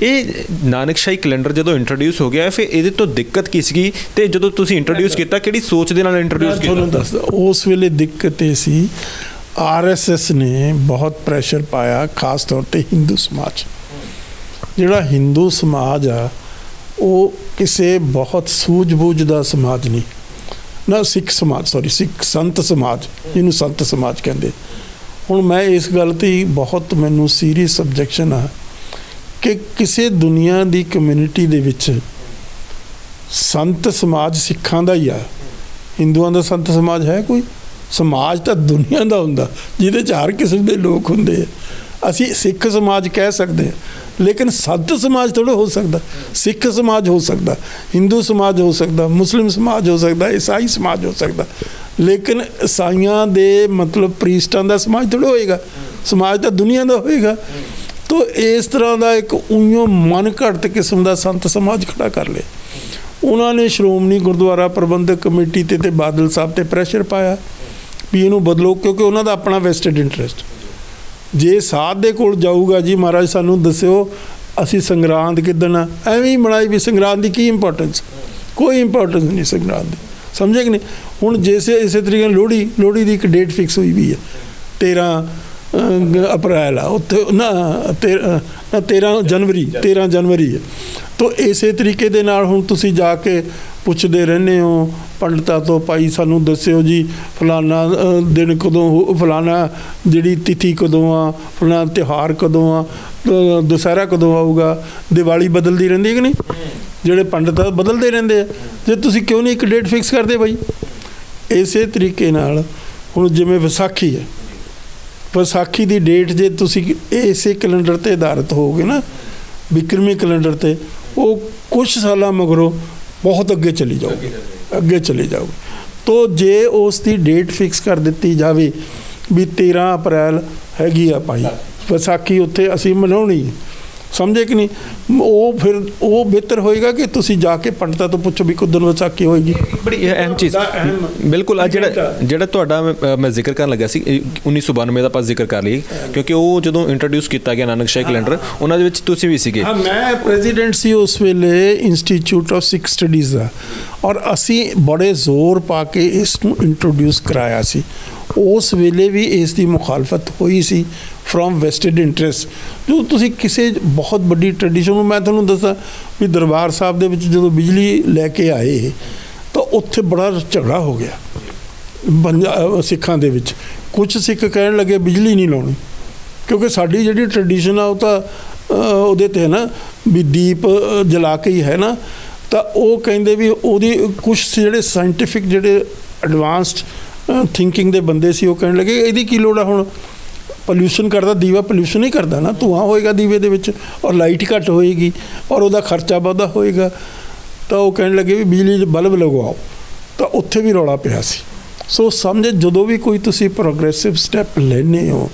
ਇਹ ਨਾਨਕਸ਼ਾਹੀ ਕੈਲੰਡਰ ਜਦੋਂ ਇੰਟਰੋਡਿਊਸ ਹੋ ਗਿਆ, ਫਿਰ ਇਹਦੇ ਤੋਂ ਦਿੱਕਤ ਕੀ ਸੀਗੀ, ਤੇ ਜਦੋਂ ਤੁਸੀਂ ਇੰਟਰੋਡਿਊਸ ਕੀਤਾ ਕਿਹੜੀ ਸੋਚ ਦੇ ਨਾਲ ਇੰਟਰੋਡਿਊਸ ਕੀਤਾ? ਤੁਹਾਨੂੰ ਦੱਸਦਾ, ਉਸ ਵੇਲੇ ਦਿੱਕਤ ਇਹ ਸੀ, RSS ਨੇ ਬਹੁਤ ਪ੍ਰੈਸ਼ਰ ਪਾਇਆ, ਖਾਸ ਤੌਰ 'ਤੇ ਹਿੰਦੂ ਸਮਾਜ। ਜਿਹੜਾ ਹਿੰਦੂ ਸਮਾਜ ਆ ਉਹ ਕਿਸੇ ਬਹੁਤ ਸੂਝ-ਬੂਝ ਦਾ ਸਮਾਜ ਨਹੀਂ ਨਾ, ਸਿੱਖ ਸਮਾਜ, ਸਿੱਖ ਸੰਤ ਸਮਾਜ, ਜਿਹਨੂੰ ਸੰਤ ਸਮਾਜ ਕਹਿੰਦੇ। ਹੁਣ ਮੈਂ ਇਸ ਗੱਲ 'ਤੇ ਬਹੁਤ ਮੈਨੂੰ ਸੀਰੀਅਸ ਅਬਜੈਕਸ਼ਨ ਆ ਕਿ ਕਿਸੇ ਦੁਨੀਆ ਦੀ ਕਮਿਊਨਿਟੀ ਦੇ ਵਿੱਚ ਸੰਤ ਸਮਾਜ ਸਿੱਖਾਂ ਦਾ ਹੀ ਆ, ਹਿੰਦੂਆਂ ਦਾ ਸੰਤ ਸਮਾਜ ਹੈ ਕੋਈ? ਸਮਾਜ ਤਾਂ ਦੁਨੀਆ ਦਾ ਹੁੰਦਾ ਜਿਹਦੇ 'ਚ ਹਰ ਕਿਸਮ ਦੇ ਲੋਕ ਹੁੰਦੇ ਆ। ਅਸੀਂ ਸਿੱਖ ਸਮਾਜ ਕਹਿ ਸਕਦੇ ਹਾਂ, ਲੇਕਿਨ ਸੰਤ ਸਮਾਜ ਥੋੜ੍ਹਾ ਹੋ ਸਕਦਾ। ਸਿੱਖ ਸਮਾਜ ਹੋ ਸਕਦਾ, ਹਿੰਦੂ ਸਮਾਜ ਹੋ ਸਕਦਾ, ਮੁਸਲਿਮ ਸਮਾਜ ਹੋ ਸਕਦਾ, ਈਸਾਈ ਸਮਾਜ ਹੋ ਸਕਦਾ, ਲੇਕਿਨ ਈਸਾਈਆਂ ਦੇ ਮਤਲਬ ਪ੍ਰੀਸਟਾਂ ਦਾ ਸਮਾਜ ਥੋੜ੍ਹਾ ਹੋਏਗਾ। ਸਮਾਜ ਤਾਂ ਦੁਨੀਆ ਦਾ ਹੋਏਗਾ। ਤੋ ਇਸ ਤਰ੍ਹਾਂ ਦਾ ਇੱਕ ਉਈਓ ਮਨ ਘੜਤ ਕਿਸਮ ਦਾ ਸੰਤ ਸਮਾਜ ਖੜਾ ਕਰ ਲਿਆ। ਉਹਨਾਂ ਨੇ ਸ਼੍ਰੋਮਣੀ ਗੁਰਦੁਆਰਾ ਪ੍ਰਬੰਧਕ ਕਮੇਟੀ ਤੇ ਬਾਦਲ ਸਾਹਿਬ 'ਤੇ ਪ੍ਰੈਸ਼ਰ ਪਾਇਆ ਵੀ ਇਹਨੂੰ ਬਦਲੋ, ਕਿਉਂਕਿ ਉਹਨਾਂ ਦਾ ਆਪਣਾ ਵੈਸਟਡ ਇੰਟਰਸਟ। ਜੇ ਸਾਧ ਦੇ ਕੋਲ ਜਾਊਗਾ, ਜੀ ਮਹਾਰਾਜ ਸਾਨੂੰ ਦੱਸਿਓ ਅਸੀਂ ਸੰਗਰਾਂਦ ਕਿੱਦਣ ਆ, ਐਵੇਂ ਹੀ ਬਣਾਈ ਵੀ ਸੰਗਰਾਂਦ ਦੀ ਕੀ ਇੰਪੋਰਟੈਂਸ? ਕੋਈ ਇੰਪੋਰਟੈਂਸ ਨਹੀਂ ਸੰਗਰਾਂਦ ਦੀ, ਸਮਝੇ ਕਿ ਨਹੀਂ? ਹੁਣ ਇਸੇ ਤਰੀਕੇ ਨਾਲ ਲੋਹੜੀ ਦੀ ਇੱਕ ਡੇਟ ਫਿਕਸ ਹੋਈ ਵੀ ਹੈ, 13 ਅਪ੍ਰੈਲ ਆ, ਉੱਥੇ ਨਾ 13 ਜਨਵਰੀ ਹੈ। ਤੋ ਇਸੇ ਤਰੀਕੇ ਦੇ ਨਾਲ ਹੁਣ ਤੁਸੀਂ ਜਾ ਕੇ ਪੁੱਛਦੇ ਰਹਿੰਦੇ ਹੋ ਪੰਡਤਾਂ ਤੋਂ, ਭਾਈ ਸਾਨੂੰ ਦੱਸਿਓ ਜੀ ਫਲਾਨਾ ਦਿਨ ਕਦੋਂ, ਫਲਾਨਾ ਜਿਹੜੀ ਤਿਥੀ ਕਦੋਂ ਆ, ਫਲਾਨਾ ਤਿਉਹਾਰ ਕਦੋਂ ਆ, ਦੁਸਹਿਰਾ ਕਦੋਂ ਆਊਗਾ, ਦੀਵਾਲੀ ਬਦਲਦੀ ਰਹਿੰਦੀ ਹੈ ਕਿ ਨਹੀਂ? ਜਿਹੜੇ ਪੰਡਤ ਬਦਲਦੇ ਰਹਿੰਦੇ ਆ, ਜੇ ਤੁਸੀਂ ਕਿਉਂ ਨਹੀਂ ਇੱਕ ਡੇਟ ਫਿਕਸ ਕਰਦੇ ਬਾਈ? ਇਸੇ ਤਰੀਕੇ ਨਾਲ ਹੁਣ ਜਿਵੇਂ ਵਿਸਾਖੀ ਹੈ, ਵਿਸਾਖੀ ਦੀ ਡੇਟ ਜੇ ਤੁਸੀਂ ਇਸੇ ਕੈਲੰਡਰ 'ਤੇ ਆਧਾਰਿਤ ਹੋਗੇ ਨਾ, ਬਿਕਰਮੀ ਕੈਲੰਡਰ 'ਤੇ, ਉਹ ਕੁਛ ਸਾਲਾਂ ਮਗਰੋਂ ਬਹੁਤ ਅੱਗੇ ਚਲੀ ਜਾਊਗੀ। ਤੋ ਜੇ ਉਸ ਦੀ ਡੇਟ ਫਿਕਸ ਕਰ ਦਿੱਤੀ ਜਾਵੇ ਵੀ 13 ਅਪ੍ਰੈਲ ਹੈਗੀ ਆ ਭਾਈ ਵਿਸਾਖੀ, ਉੱਥੇ ਅਸੀਂ ਮਨਾਉਣੀ, ਸਮਝੇ ਕਿ ਨਹੀਂ? ਉਹ ਫਿਰ ਉਹ ਬਿਹਤਰ ਹੋਏਗਾ ਕਿ ਤੁਸੀਂ ਜਾ ਕੇ ਪੰਡਤਾਂ ਤੋਂ ਪੁੱਛੋ ਵੀ ਕਦੋਂ ਵਿਸਾਖੀ ਹੋਏਗੀ। ਬੜੀ ਅਹਿਮ ਚੀਜ਼, ਬਿਲਕੁਲ। ਆ ਜਿਹੜਾ ਤੁਹਾਡਾ ਮੈਂ ਜ਼ਿਕਰ ਕਰਨ ਲੱਗਾ ਸੀ 1992 ਦਾ ਆਪਾਂ ਜ਼ਿਕਰ ਕਰ ਲਈਏ, ਕਿਉਂਕਿ ਉਹ ਜਦੋਂ ਇੰਟਰੋਡਿਊਸ ਕੀਤਾ ਗਿਆ ਨਾਨਕਸ਼ਾਹੀ ਕੈਲੰਡਰ, ਉਹਨਾਂ ਦੇ ਵਿੱਚ ਤੁਸੀਂ ਵੀ ਸੀਗੇ। ਮੈਂ ਪ੍ਰੈਜ਼ੀਡੈਂਟ ਸੀ ਉਸ ਵੇਲੇ ਇੰਸਟੀਚਿਊਟ ਆਫ ਸਿੱਖ ਸਟੱਡੀਜ਼ ਦਾ, ਔਰ ਅਸੀਂ ਬੜੇ ਜ਼ੋਰ ਪਾ ਕੇ ਇਸ ਨੂੰ ਇੰਟਰੋਡਿਊਸ ਕਰਾਇਆ ਸੀ। ਉਸ ਵੇਲੇ ਵੀ ਇਸ ਦੀ ਮੁਖਾਲਫਤ ਹੋਈ ਸੀ ਫਰੋਮ ਵੈਸਟਡ ਇੰਟਰਸਟ। ਜੋ ਤੁਸੀਂ ਕਿਸੇ ਬਹੁਤ ਵੱਡੀ ਟ੍ਰੈਡੀਸ਼ਨ ਨੂੰ, ਮੈਂ ਤੁਹਾਨੂੰ ਦੱਸਾਂ ਵੀ ਦਰਬਾਰ ਸਾਹਿਬ ਦੇ ਵਿੱਚ ਜਦੋਂ ਬਿਜਲੀ ਲੈ ਕੇ ਆਏ ਤਾਂ ਉੱਥੇ ਬੜਾ ਝਗੜਾ ਹੋ ਗਿਆ ਸਿੱਖਾਂ ਦੇ ਵਿੱਚ। ਕੁਝ ਸਿੱਖ ਕਹਿਣ ਲੱਗੇ ਬਿਜਲੀ ਨਹੀਂ ਲਾਉਣੀ, ਕਿਉਂਕਿ ਸਾਡੀ ਜਿਹੜੀ ਟ੍ਰੈਡੀਸ਼ਨ ਆ ਉਹ ਤਾਂ ਉਹਦੇ 'ਤੇ ਹੈ ਨਾ ਵੀ ਦੀਪ ਜਲਾ ਕੇ ਹੀ ਹੈ ਨਾ, ਤਾਂ ਉਹ ਕਹਿੰਦੇ ਵੀ ਉਹਦੀ ਕੁਛ ਜਿਹੜੇ ਸਾਇੰਟੀਫਿਕ ਜਿਹੜੇ ਐਡਵਾਂਸਡ ਥਿੰਕਿੰਗ ਦੇ ਬੰਦੇ ਸੀ, ਉਹ ਕਹਿਣ ਲੱਗੇ ਇਹਦੀ ਕੀ ਲੋੜ ਆ, ਹੁਣ ਪੋਲਿਊਸ਼ਨ ਕਰਦਾ ਦੀਵਾ, ਪੋਲਿਊਸ਼ਨ ਹੀ ਕਰਦਾ ਨਾ, ਧੂੰਆਂ ਹੋਏਗਾ ਦੀਵੇ ਦੇ ਵਿੱਚ, ਔਰ ਲਾਈਟ ਘੱਟ ਹੋਏਗੀ, ਔਰ ਉਹਦਾ ਖਰਚਾ ਵੱਧਦਾ ਹੋਏਗਾ। ਤਾਂ ਉਹ ਕਹਿਣ ਲੱਗੇ ਵੀ ਬਿਜਲੀ 'ਚ ਬਲਬ ਲਗਵਾਓ, ਤਾਂ ਉੱਥੇ ਵੀ ਰੌਲਾ ਪਿਆ ਸੀ। ਸੋ ਸਮਝੇ, ਜਦੋਂ ਵੀ ਕੋਈ ਤੁਸੀਂ ਪ੍ਰੋਗਰੈਸਿਵ ਸਟੈਪ ਲੈਂਦੇ ਹੋ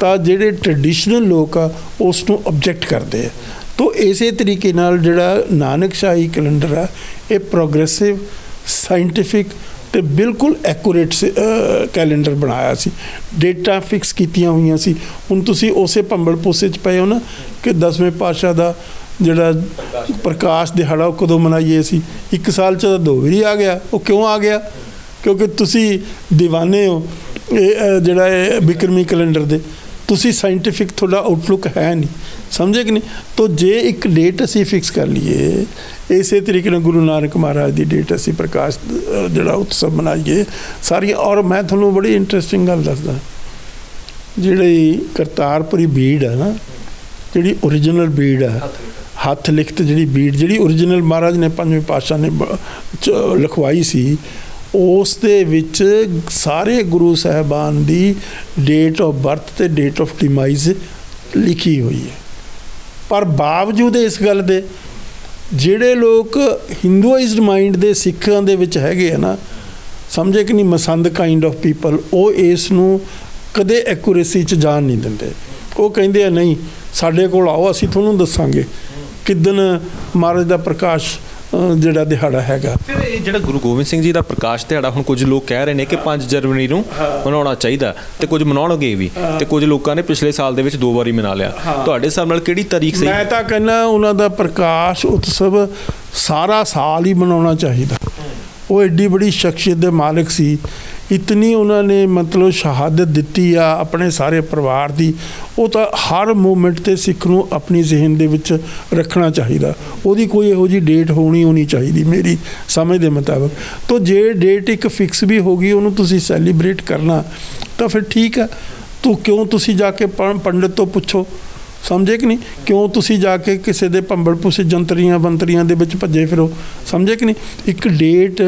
ਤਾਂ ਜਿਹੜੇ ਟ੍ਰੈਡੀਸ਼ਨਲ ਲੋਕ ਆ ਉਸ ਨੂੰ ਆਬਜੈਕਟ ਕਰਦੇ ਆ। ਤੋ ਇਸੇ ਤਰੀਕੇ ਨਾਲ ਜਿਹੜਾ ਨਾਨਕਸ਼ਾਹੀ ਕੈਲੰਡਰ ਆ, ਇਹ ਪ੍ਰੋਗਰੈਸਿਵ, ਸਾਇੰਟੀਫਿਕ ਤੇ ਬਿਲਕੁਲ ਐਕੂਰੇਟ ਕੈਲੰਡਰ ਬਣਾਇਆ ਸੀ, ਡੇਟਾਂ ਫਿਕਸ ਕੀਤੀਆਂ ਹੋਈਆਂ ਸੀ। ਹੁਣ ਤੁਸੀਂ ਉਸੇ ਭੰਬਲ ਭੁੱਸੇ 'ਚ ਪਏ ਹੋ ਨਾ ਕਿ 10ਵੇਂ ਪਾਤਸ਼ਾਹ ਦਾ ਜਿਹੜਾ ਪ੍ਰਕਾਸ਼ ਦਿਹਾੜਾ ਉਹ ਕਦੋਂ ਮਨਾਈਏ ਅਸੀਂ? 1 ਸਾਲ 'ਚ ਤਾਂ 2 ਵਾਰੀ ਆ ਗਿਆ। ਉਹ ਕਿਉਂ ਆ ਗਿਆ? ਕਿਉਂਕਿ ਤੁਸੀਂ ਦੀਵਾਨੇ ਹੋ ਇਹ ਜਿਹੜਾ ਇਹ ਬਿਕਰਮੀ ਕੈਲੰਡਰ ਦੇ, ਤੁਸੀਂ ਸਾਇੰਟੀਫਿਕ ਤੁਹਾਡਾ ਆਊਟਲੁੱਕ ਹੈ ਨਹੀਂ, ਸਮਝੇ ਕਿ ਨਹੀਂ? ਤਾਂ ਜੇ ਇੱਕ ਡੇਟ ਅਸੀਂ ਫਿਕਸ ਕਰ ਲਈਏ, ਇਸੇ ਤਰੀਕੇ ਨਾਲ ਗੁਰੂ ਨਾਨਕ ਮਹਾਰਾਜ ਦੀ ਡੇਟ ਅਸੀਂ ਪ੍ਰਕਾਸ਼ ਜਿਹੜਾ ਉਤਸਵ ਮਨਾਈਏ ਸਾਰੀਆਂ। ਔਰ ਮੈਂ ਤੁਹਾਨੂੰ ਬੜੀ ਇੰਟਰਸਟਿੰਗ ਗੱਲ ਦੱਸਦਾ, ਜਿਹੜੀ ਕਰਤਾਰਪੁਰੀ ਬੀੜ ਹੈ ਨਾ, ਜਿਹੜੀ ਓਰੀਜਨਲ ਬੀੜ ਹੈ, ਹੱਥ ਲਿਖਤ ਜਿਹੜੀ ਬੀੜ, ਜਿਹੜੀ ਓਰੀਜਨਲ ਮਹਾਰਾਜ ਨੇ 5ਵੇਂ ਪਾਤਸ਼ਾਹ ਨੇ ਲਿਖਵਾਈ ਸੀ, ਉਸ ਦੇ ਵਿੱਚ ਸਾਰੇ ਗੁਰੂ ਸਾਹਿਬਾਨ ਦੀ ਡੇਟ ਆਫ ਬਰਥ ਤੇ ਡੇਟ ਆਫ ਡਿਮਾਈਜ਼ ਲਿਖੀ ਹੋਈ ਹੈ। ਪਰ ਬਾਵਜੂਦ ਇਸ ਗੱਲ ਦੇ ਜਿਹੜੇ ਲੋਕ ਹਿੰਦੂਇਜ਼ਡ ਮਾਈਂਡ ਦੇ ਸਿੱਖਾਂ ਦੇ ਵਿੱਚ ਹੈਗੇ ਆ ਨਾ, ਸਮਝੇ ਕਿ ਨਹੀਂ, ਮਸੰਦ ਕਾਈਂਡ ਆਫ ਪੀਪਲ, ਉਹ ਇਸ ਨੂੰ ਕਦੇ ਐਕੂਰੇਸੀ 'ਚ ਜਾਣ ਨਹੀਂ ਦਿੰਦੇ। ਉਹ ਕਹਿੰਦੇ ਆ ਨਹੀਂ, ਸਾਡੇ ਕੋਲ ਆਓ, ਅਸੀਂ ਤੁਹਾਨੂੰ ਦੱਸਾਂਗੇ ਕਿੱਦਣ ਮਹਾਰਾਜ ਦਾ ਪ੍ਰਕਾਸ਼ ਜਿਹੜਾ ਦਿਹਾੜਾ ਹੈਗਾ। ਫਿਰ ਇਹ ਜਿਹੜਾ ਗੁਰੂ ਗੋਬਿੰਦ ਸਿੰਘ ਜੀ ਦਾ ਪ੍ਰਕਾਸ਼ ਦਿਹਾੜਾ, ਹੁਣ ਕੁਝ ਲੋਕ ਕਹਿ ਰਹੇ ਨੇ ਕਿ 5 ਜਨਵਰੀ ਨੂੰ ਮਨਾਉਣਾ ਚਾਹੀਦਾ, ਤੇ ਕੁਝ ਮਨਾਉਣਗੇ ਵੀ, ਤੇ ਕੁਝ ਲੋਕਾਂ ਨੇ ਪਿਛਲੇ ਸਾਲ ਦੇ ਵਿੱਚ 2 ਵਾਰੀ ਮਨਾ ਲਿਆ। ਤੁਹਾਡੇ ਹਿਸਾਬ ਨਾਲ ਕਿਹੜੀ ਤਾਰੀਖ ਸਹੀ? ਮੈਂ ਤਾਂ ਕਹਿੰਦਾ ਉਹਨਾਂ ਦਾ ਪ੍ਰਕਾਸ਼ ਉਤਸਵ ਸਾਰਾ ਸਾਲ ਹੀ ਮਨਾਉਣਾ ਚਾਹੀਦਾ। ਉਹ ਐਡੀ ਬੜੀ ਸ਼ਖਸੀਅਤ ਦੇ ਮਾਲਕ ਸੀ, ਇਤਨੀ ਉਹਨਾਂ ਨੇ ਮਤਲਬ ਸ਼ਹਾਦਤ ਦਿੱਤੀ ਆ ਆਪਣੇ ਸਾਰੇ ਪਰਿਵਾਰ ਦੀ। ਉਹ ਤਾਂ ਹਰ ਮੂਮੈਂਟ 'ਤੇ ਸਿੱਖ ਨੂੰ ਆਪਣੀ ਜ਼ਿਹਨ ਦੇ ਵਿੱਚ ਰੱਖਣਾ ਚਾਹੀਦਾ। ਉਹਦੀ ਕੋਈ ਇਹੋ ਜਿਹੀ ਡੇਟ ਹੋਣੀ ਚਾਹੀਦੀ ਮੇਰੀ ਸਮਝ ਦੇ ਮੁਤਾਬਕ। ਤਾਂ ਜੇ ਡੇਟ ਇੱਕ ਫਿਕਸ ਵੀ ਹੋ ਗਈ, ਉਹਨੂੰ ਤੁਸੀਂ ਸੈਲੀਬ੍ਰੇਟ ਕਰਨਾ ਤਾਂ ਫਿਰ ਠੀਕ ਹੈ। ਤੂੰ ਕਿਉਂ ਤੁਸੀਂ ਜਾ ਕੇ ਪੰਡਤ ਤੋਂ ਪੁੱਛੋ, ਸਮਝੇ ਕਿ ਨਹੀਂ? ਕਿਉਂ ਤੁਸੀਂ ਜਾ ਕੇ ਕਿਸੇ ਦੇ ਭੰਬਲ ਭੁੱਸੇ ਜੰਤਰੀਆਂ ਬੰਤਰੀਆਂ ਦੇ ਵਿੱਚ ਭੱਜੇ ਫਿਰੋ, ਸਮਝੇ ਕਿ ਨਹੀਂ? ਇੱਕ ਡੇਟ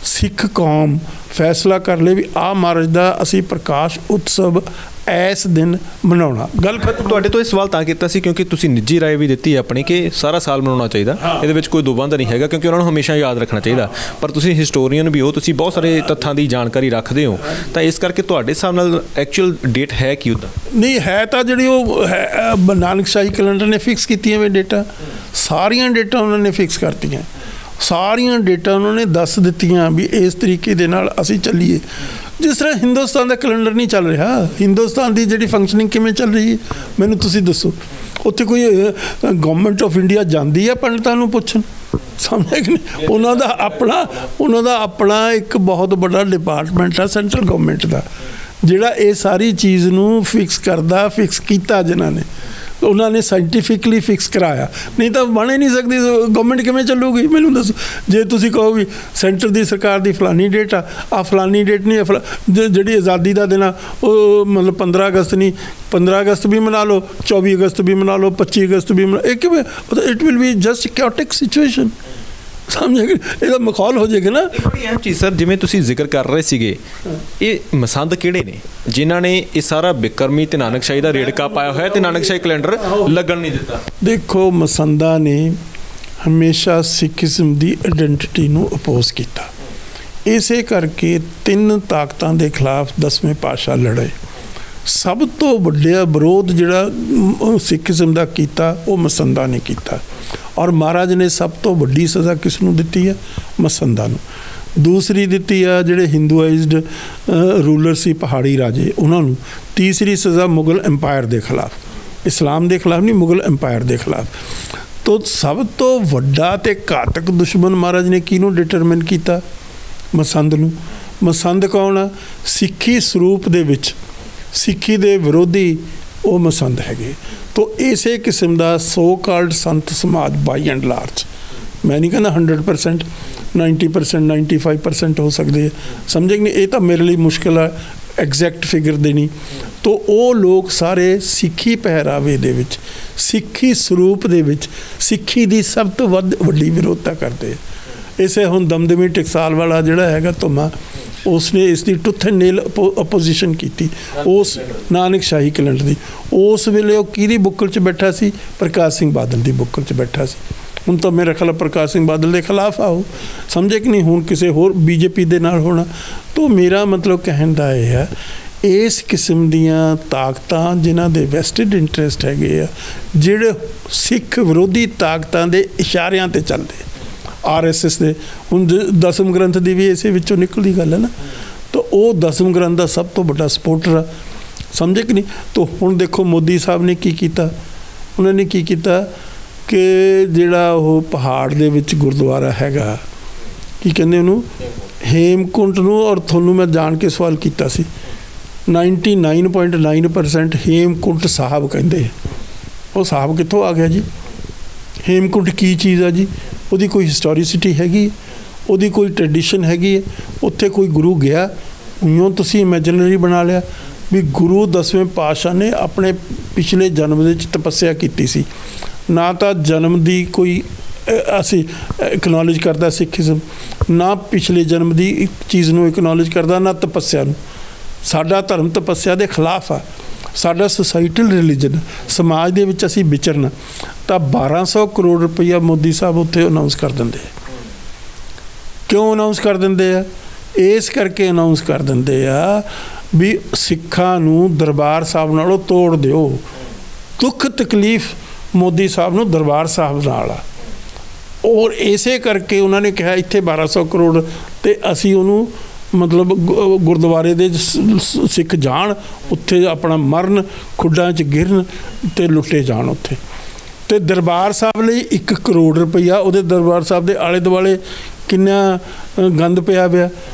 ਸਿੱਖ ਕੌਮ ਫੈਸਲਾ ਕਰ ਲਏ ਵੀ ਆਹ ਮਹਾਰਾਜ ਦਾ ਅਸੀਂ ਪ੍ਰਕਾਸ਼ ਉਤਸਵ ਇਸ ਦਿਨ ਮਨਾਉਣਾ। ਗੱਲ ਖਤਮ। ਤੁਹਾਡੇ ਤੋਂ ਇਹ ਸਵਾਲ ਤਾਂ ਕੀਤਾ ਸੀ ਕਿਉਂਕਿ ਤੁਸੀਂ ਨਿੱਜੀ ਰਾਏ ਵੀ ਦਿੱਤੀ ਆਪਣੀ ਕਿ ਸਾਰਾ ਸਾਲ ਮਨਾਉਣਾ ਚਾਹੀਦਾ, ਇਹਦੇ ਵਿੱਚ ਕੋਈ ਦੋਬੰਦ ਨਹੀਂ ਹੈਗਾ, ਕਿਉਂਕਿ ਉਹਨਾਂ ਨੂੰ ਹਮੇਸ਼ਾ ਯਾਦ ਰੱਖਣਾ ਚਾਹੀਦਾ। ਪਰ ਤੁਸੀਂ ਹਿਸਟੋਰੀਅਨ ਵੀ ਹੋ, ਤੁਸੀਂ ਬਹੁਤ ਸਾਰੇ ਤੱਥਾਂ ਦੀ ਜਾਣਕਾਰੀ ਰੱਖਦੇ ਹੋ, ਤਾਂ ਇਸ ਕਰਕੇ ਤੁਹਾਡੇ ਹਿਸਾਬ ਨਾਲ ਐਕਚੁਅਲ ਡੇਟ ਹੈ ਕੀ ਉਹਦਾ? ਨਹੀਂ ਹੈ ਤਾਂ ਜਿਹੜੀ ਉਹ ਨਾਨਕ ਸ਼ਾਹੀ ਕੈਲੰਡਰ ਨੇ ਫਿਕਸ ਕੀਤੀਆਂ ਵੇ ਡੇਟਾਂ, ਸਾਰੀਆਂ ਡੇਟਾਂ ਉਹਨਾਂ ਨੇ ਫਿਕਸ ਕਰਤੀਆਂ, ਸਾਰੀਆਂ ਡੇਟਾਂ ਉਹਨਾਂ ਨੇ ਦੱਸ ਦਿੱਤੀਆਂ ਵੀ ਇਸ ਤਰੀਕੇ ਦੇ ਨਾਲ ਅਸੀਂ ਚੱਲੀਏ। ਜਿਸ ਤਰ੍ਹਾਂ ਹਿੰਦੁਸਤਾਨ ਦਾ ਕੈਲੰਡਰ ਨਹੀਂ ਚੱਲ ਰਿਹਾ, ਹਿੰਦੁਸਤਾਨ ਦੀ ਜਿਹੜੀ ਫੰਕਸ਼ਨਿੰਗ ਕਿਵੇਂ ਚੱਲ ਰਹੀ ਹੈ ਮੈਨੂੰ ਤੁਸੀਂ ਦੱਸੋ। ਉੱਥੇ ਕੋਈ ਗਵਰਨਮੈਂਟ ਆਫ ਇੰਡੀਆ ਜਾਂਦੀ ਹੈ ਪੰਡਤਾਂ ਨੂੰ ਪੁੱਛਣ, ਸਮਝਿਆ ਕਿ ਨਹੀਂ? ਉਹਨਾਂ ਦਾ ਆਪਣਾ ਇੱਕ ਬਹੁਤ ਵੱਡਾ ਡਿਪਾਰਟਮੈਂਟ ਹੈ ਸੈਂਟਰਲ ਗਵਰਨਮੈਂਟ ਦਾ, ਜਿਹੜਾ ਇਹ ਸਾਰੀ ਚੀਜ਼ ਨੂੰ ਫਿਕਸ ਕਰਦਾ, ਫਿਕਸ ਕੀਤਾ ਜਿਨ੍ਹਾਂ ਨੇ, ਉਹਨਾਂ ਨੇ ਸਾਇੰਟੀਫਿਕਲੀ ਫਿਕਸ ਕਰਾਇਆ। ਨਹੀਂ ਤਾਂ ਬਣ ਹੀ ਨਹੀਂ ਸਕਦੀ ਗਵਰਨਮੈਂਟ, ਕਿਵੇਂ ਚੱਲੂਗੀ ਮੈਨੂੰ ਦੱਸੋ। ਜੇ ਤੁਸੀਂ ਕਹੋ ਵੀ ਸੈਂਟਰ ਦੀ ਸਰਕਾਰ ਦੀ ਫਲਾਨੀ ਡੇਟ ਆ ਫਲਾਨੀ ਡੇਟ ਨਹੀਂ, ਜਿਹੜੀ ਆਜ਼ਾਦੀ ਦਾ ਦਿਨ ਆ ਉਹ ਮਤਲਬ 15 ਅਗਸਤ ਨਹੀਂ, 15 ਅਗਸਤ ਵੀ ਮਨਾ ਲਓ, 24 ਅਗਸਤ ਵੀ ਮਨਾ ਲਓ, 25 ਅਗਸਤ ਵੀ ਮਨਾ, ਇਹ ਕਿਵੇਂ? It will be just chaotic situation, ਸਮਝੇ? ਇਹਦਾ ਮਖੌਲ ਹੋ ਜਾਏਗਾ ਨਾ। ਇੱਕ ਬੜੀ ਅਹਿਮ ਚੀਜ਼ ਸਰ, ਜਿਵੇਂ ਤੁਸੀਂ ਜ਼ਿਕਰ ਕਰ ਰਹੇ ਸੀਗੇ, ਇਹ ਮਸੰਦ ਕਿਹੜੇ ਨੇ ਜਿਨ੍ਹਾਂ ਨੇ ਇਹ ਸਾਰਾ ਬਿਕਰਮੀ ਤੇ ਨਾਨਕਸ਼ਾਹੀ ਦਾ ਰੇੜਕਾ ਪਾਇਆ ਹੋਇਆ ਤੇ ਨਾਨਕਸ਼ਾਹੀ ਕੈਲੰਡਰ ਲੱਗਣ ਨਹੀਂ ਦਿੱਤਾ? ਦੇਖੋ, ਮਸੰਦਾਂ ਨੇ ਹਮੇਸ਼ਾ ਸਿੱਖੀਜ਼ਮ ਦੀ ਆਇਡੈਂਟੀਟੀ ਨੂੰ ਅਪੋਜ਼ ਕੀਤਾ, ਇਸੇ ਕਰਕੇ 3 ਤਾਕਤਾਂ ਦੇ ਖਿਲਾਫ 10ਵੇਂ ਪਾਤਸ਼ਾਹ ਲੜੇ। ਸਭ ਤੋਂ ਵੱਡਾ ਵਿਰੋਧ ਜਿਹੜਾ ਸਿੱਖੀਜ਼ਮ ਦਾ ਕੀਤਾ ਉਹ ਮਸੰਦਾਂ ਨੇ ਕੀਤਾ, ਔਰ ਮਹਾਰਾਜ ਨੇ ਸਭ ਤੋਂ ਵੱਡੀ ਸਜ਼ਾ ਕਿਸ ਨੂੰ ਦਿੱਤੀ ਹੈ? ਮਸੰਦਾਂ ਨੂੰ। ਦੂਸਰੀ ਦਿੱਤੀ ਆ ਜਿਹੜੇ ਹਿੰਦੂਆਈਜ਼ਡ ਰੂਲਰ ਸੀ, ਪਹਾੜੀ ਰਾਜੇ, ਉਹਨਾਂ ਨੂੰ। ਤੀਸਰੀ ਸਜ਼ਾ ਮੁਗਲ ਐਮਪਾਇਰ ਦੇ ਖਿਲਾਫ, ਇਸਲਾਮ ਦੇ ਖਿਲਾਫ ਨਹੀਂ, ਮੁਗਲ ਐਮਪਾਇਰ ਦੇ ਖਿਲਾਫ। ਤਾਂ ਸਭ ਤੋਂ ਵੱਡਾ ਤੇ ਘਾਤਕ ਦੁਸ਼ਮਣ ਮਹਾਰਾਜ ਨੇ ਕਿਹਨੂੰ ਡਿਟਰਮਿਨ ਕੀਤਾ? ਮਸੰਦ ਨੂੰ। ਮਸੰਦ ਕੌਣ ਆ? ਸਿੱਖੀ ਸਰੂਪ ਦੇ ਵਿੱਚ ਸਿੱਖੀ ਦੇ ਵਿਰੋਧੀ ਉਹ ਮਸੰਦ ਹੈਗੇ। ਤਾਂ ਇਸੇ ਕਿਸਮ ਦਾ ਸੋ ਕਾਲਡ ਸੰਤ ਸਮਾਜ ਬਾਈ ਐਂਡ ਲਾਰਜ, ਮੈਂ ਨਹੀਂ ਕਹਿੰਦਾ 100%, 90%, 95% ਹੋ ਸਕਦੇ ਆ, ਸਮਝੇ ਨਹੀਂ? ਇਹ ਤਾਂ ਮੇਰੇ ਲਈ ਮੁਸ਼ਕਿਲ ਹੈ ਐਗਜ਼ੈਕਟ ਫਿਗਰ ਦੇਣੀ। ਤਾਂ ਉਹ ਲੋਕ ਸਾਰੇ ਸਿੱਖੀ ਪਹਿਰਾਵੇ ਦੇ ਵਿੱਚ, ਸਿੱਖੀ ਸਰੂਪ ਦੇ ਵਿੱਚ ਸਿੱਖੀ ਦੀ ਸਭ ਤੋਂ ਵੱਡੀ ਵਿਰੋਧਤਾ ਕਰਦੇ। ਇਸੇ ਹੁਣ ਦਮਦਮੀ ਟਕਸਾਲ ਵਾਲਾ ਜਿਹੜਾ ਹੈਗਾ ਧੁਮਾ, ਉਸਨੇ ਇਸ ਦੀ ਟੁੱਥ ਐਂਡ ਨੇਲ ਅਪੋਜੀਸ਼ਨ ਕੀਤੀ ਉਸ ਨਾਨਕ ਸ਼ਾਹੀ ਕੈਲੰਡਰ ਦੀ। ਉਸ ਵੇਲੇ ਉਹ ਕਿਹਦੀ ਬੁੱਕਲ 'ਚ ਬੈਠਾ ਸੀ? ਪ੍ਰਕਾਸ਼ ਸਿੰਘ ਬਾਦਲ ਦੀ ਬੁੱਕਲ 'ਚ ਬੈਠਾ ਸੀ। ਹੁਣ ਤਾਂ ਮੇਰਾ ਖਿਆਲ ਪ੍ਰਕਾਸ਼ ਸਿੰਘ ਬਾਦਲ ਦੇ ਖਿਲਾਫ ਆਓ, ਸਮਝੇ ਕਿ ਨਹੀਂ? ਹੁਣ ਕਿਸੇ ਹੋਰ ਬੀਜੇਪੀ ਦੇ ਨਾਲ ਹੋਣਾ। ਤਾਂ ਮੇਰਾ ਮਤਲਬ ਕਹਿਣ ਦਾ ਇਹ ਹੈ, ਇਸ ਕਿਸਮ ਦੀਆਂ ਤਾਕਤਾਂ ਜਿਨ੍ਹਾਂ ਦੇ ਵੈਸਟਡ ਇੰਟਰਸਟ ਹੈਗੇ ਆ, ਜਿਹੜੇ ਸਿੱਖ ਵਿਰੋਧੀ ਤਾਕਤਾਂ ਦੇ ਇਸ਼ਾਰਿਆਂ 'ਤੇ ਚੱਲਦੇ, RSS ਦੇ ਹੁਣ ਦਸਮ ਗ੍ਰੰਥ ਦੀ ਵੀ ਇਸੇ ਵਿੱਚੋਂ ਨਿਕਲਦੀ ਗੱਲ ਹੈ ਨਾ। ਤਾਂ ਉਹ ਦਸਮ ਗ੍ਰੰਥ ਦਾ ਸਭ ਤੋਂ ਵੱਡਾ ਸਪੋਰਟਰ ਆ, ਸਮਝੇ ਕਿ ਨਹੀਂ। ਤਾਂ ਹੁਣ ਦੇਖੋ ਮੋਦੀ ਸਾਹਿਬ ਨੇ ਕੀ ਕੀਤਾ, ਉਹਨਾਂ ਨੇ ਕੀ ਕੀਤਾ ਕਿ ਜਿਹੜਾ ਉਹ ਪਹਾੜ ਦੇ ਵਿੱਚ ਗੁਰਦੁਆਰਾ ਹੈਗਾ, ਕੀ ਕਹਿੰਦੇ ਉਹਨੂੰ, ਹੇਮਕੁੰਟ ਨੂੰ, ਔਰ ਤੁਹਾਨੂੰ ਮੈਂ ਜਾਣ ਕੇ ਸਵਾਲ ਕੀਤਾ ਸੀ, 99.9% ਹੇਮਕੁੰਟ ਸਾਹਿਬ ਕਹਿੰਦੇ। ਉਹ ਸਾਹਿਬ ਕਿੱਥੋਂ ਆ ਗਿਆ ਜੀ? ਹੇਮਕੁੰਟ ਕੀ ਚੀਜ਼ ਆ ਜੀ? ਉਹਦੀ ਕੋਈ ਹਿਸਟੋਰੀਸਿਟੀ ਹੈਗੀ, ਉਹਦੀ ਕੋਈ ਟ੍ਰੈਡੀਸ਼ਨ ਹੈਗੀ ਹੈ? ਉੱਥੇ ਕੋਈ ਗੁਰੂ ਗਿਆ? ਉਈਓ ਤੁਸੀਂ ਇਮੈਜਨਰੀ ਬਣਾ ਲਿਆ ਵੀ ਗੁਰੂ 10ਵੇਂ ਪਾਤਸ਼ਾਹ ਨੇ ਆਪਣੇ ਪਿਛਲੇ ਜਨਮ ਦੇ ਵਿੱਚ ਤਪੱਸਿਆ ਕੀਤੀ ਸੀ। ਨਾ ਤਾਂ ਜਨਮ ਦੀ ਕੋਈ ਅਸੀਂ ਇਕਨੋਲੇਜ ਕਰਦਾ ਸਿੱਖੀਜ਼ਮ, ਨਾ ਪਿਛਲੇ ਜਨਮ ਦੀ ਇੱਕ ਚੀਜ਼ ਨੂੰ ਇਕਨੋਲੇਜ ਕਰਦਾ, ਨਾ ਤਪੱਸਿਆ ਨੂੰ। ਸਾਡਾ ਧਰਮ ਤਪੱਸਿਆ ਦੇ ਖਿਲਾਫ ਆ, ਸਾਡਾ ਸੁਸਾਈਟਲ ਰਿਲੀਜਨ, ਸਮਾਜ ਦੇ ਵਿੱਚ ਅਸੀਂ ਵਿਚਰਨਾ। ਤਾਂ 1200 ਕਰੋੜ ਰੁਪਈਆ ਮੋਦੀ ਸਾਹਿਬ ਉੱਥੇ ਅਨਾਊਂਸ ਕਰ ਦਿੰਦੇ ਆ। ਕਿਉਂ ਅਨਾਊਂਸ ਕਰ ਦਿੰਦੇ ਆ? ਇਸ ਕਰਕੇ ਅਨਾਊਂਸ ਕਰ ਦਿੰਦੇ ਆ ਵੀ ਸਿੱਖਾਂ ਨੂੰ ਦਰਬਾਰ ਸਾਹਿਬ ਨਾਲੋਂ ਤੋੜ ਦਿਓ। ਦੁੱਖ ਤਕਲੀਫ ਮੋਦੀ ਸਾਹਿਬ ਨੂੰ ਦਰਬਾਰ ਸਾਹਿਬ ਨਾਲ ਆ, ਔਰ ਇਸੇ ਕਰਕੇ ਉਹਨਾਂ ਨੇ ਕਿਹਾ ਇੱਥੇ 1200 ਕਰੋੜ ਤੇ ਅਸੀਂ ਉਹਨੂੰ ਮਤਲਬ ਗੁਰਦੁਆਰੇ ਦੇ ਸਿੱਖ ਜਾਣ, ਉੱਥੇ ਆਪਣਾ ਮਰਨ, ਖੁੱਡਾਂ 'ਚ ਗਿਰਨ ਤੇ ਲੁੱਟੇ ਜਾਣ ਉੱਥੇ। ਤੇ ਦਰਬਾਰ ਸਾਹਿਬ ਲਈ 1 ਕਰੋੜ ਰੁਪਈਆ, ਉਹਦੇ ਦਰਬਾਰ ਸਾਹਿਬ ਦੇ ਆਲੇ ਦੁਆਲੇ ਕਿੰਨਾ ਗੰਦ ਪਿਆ ਪਿਆ,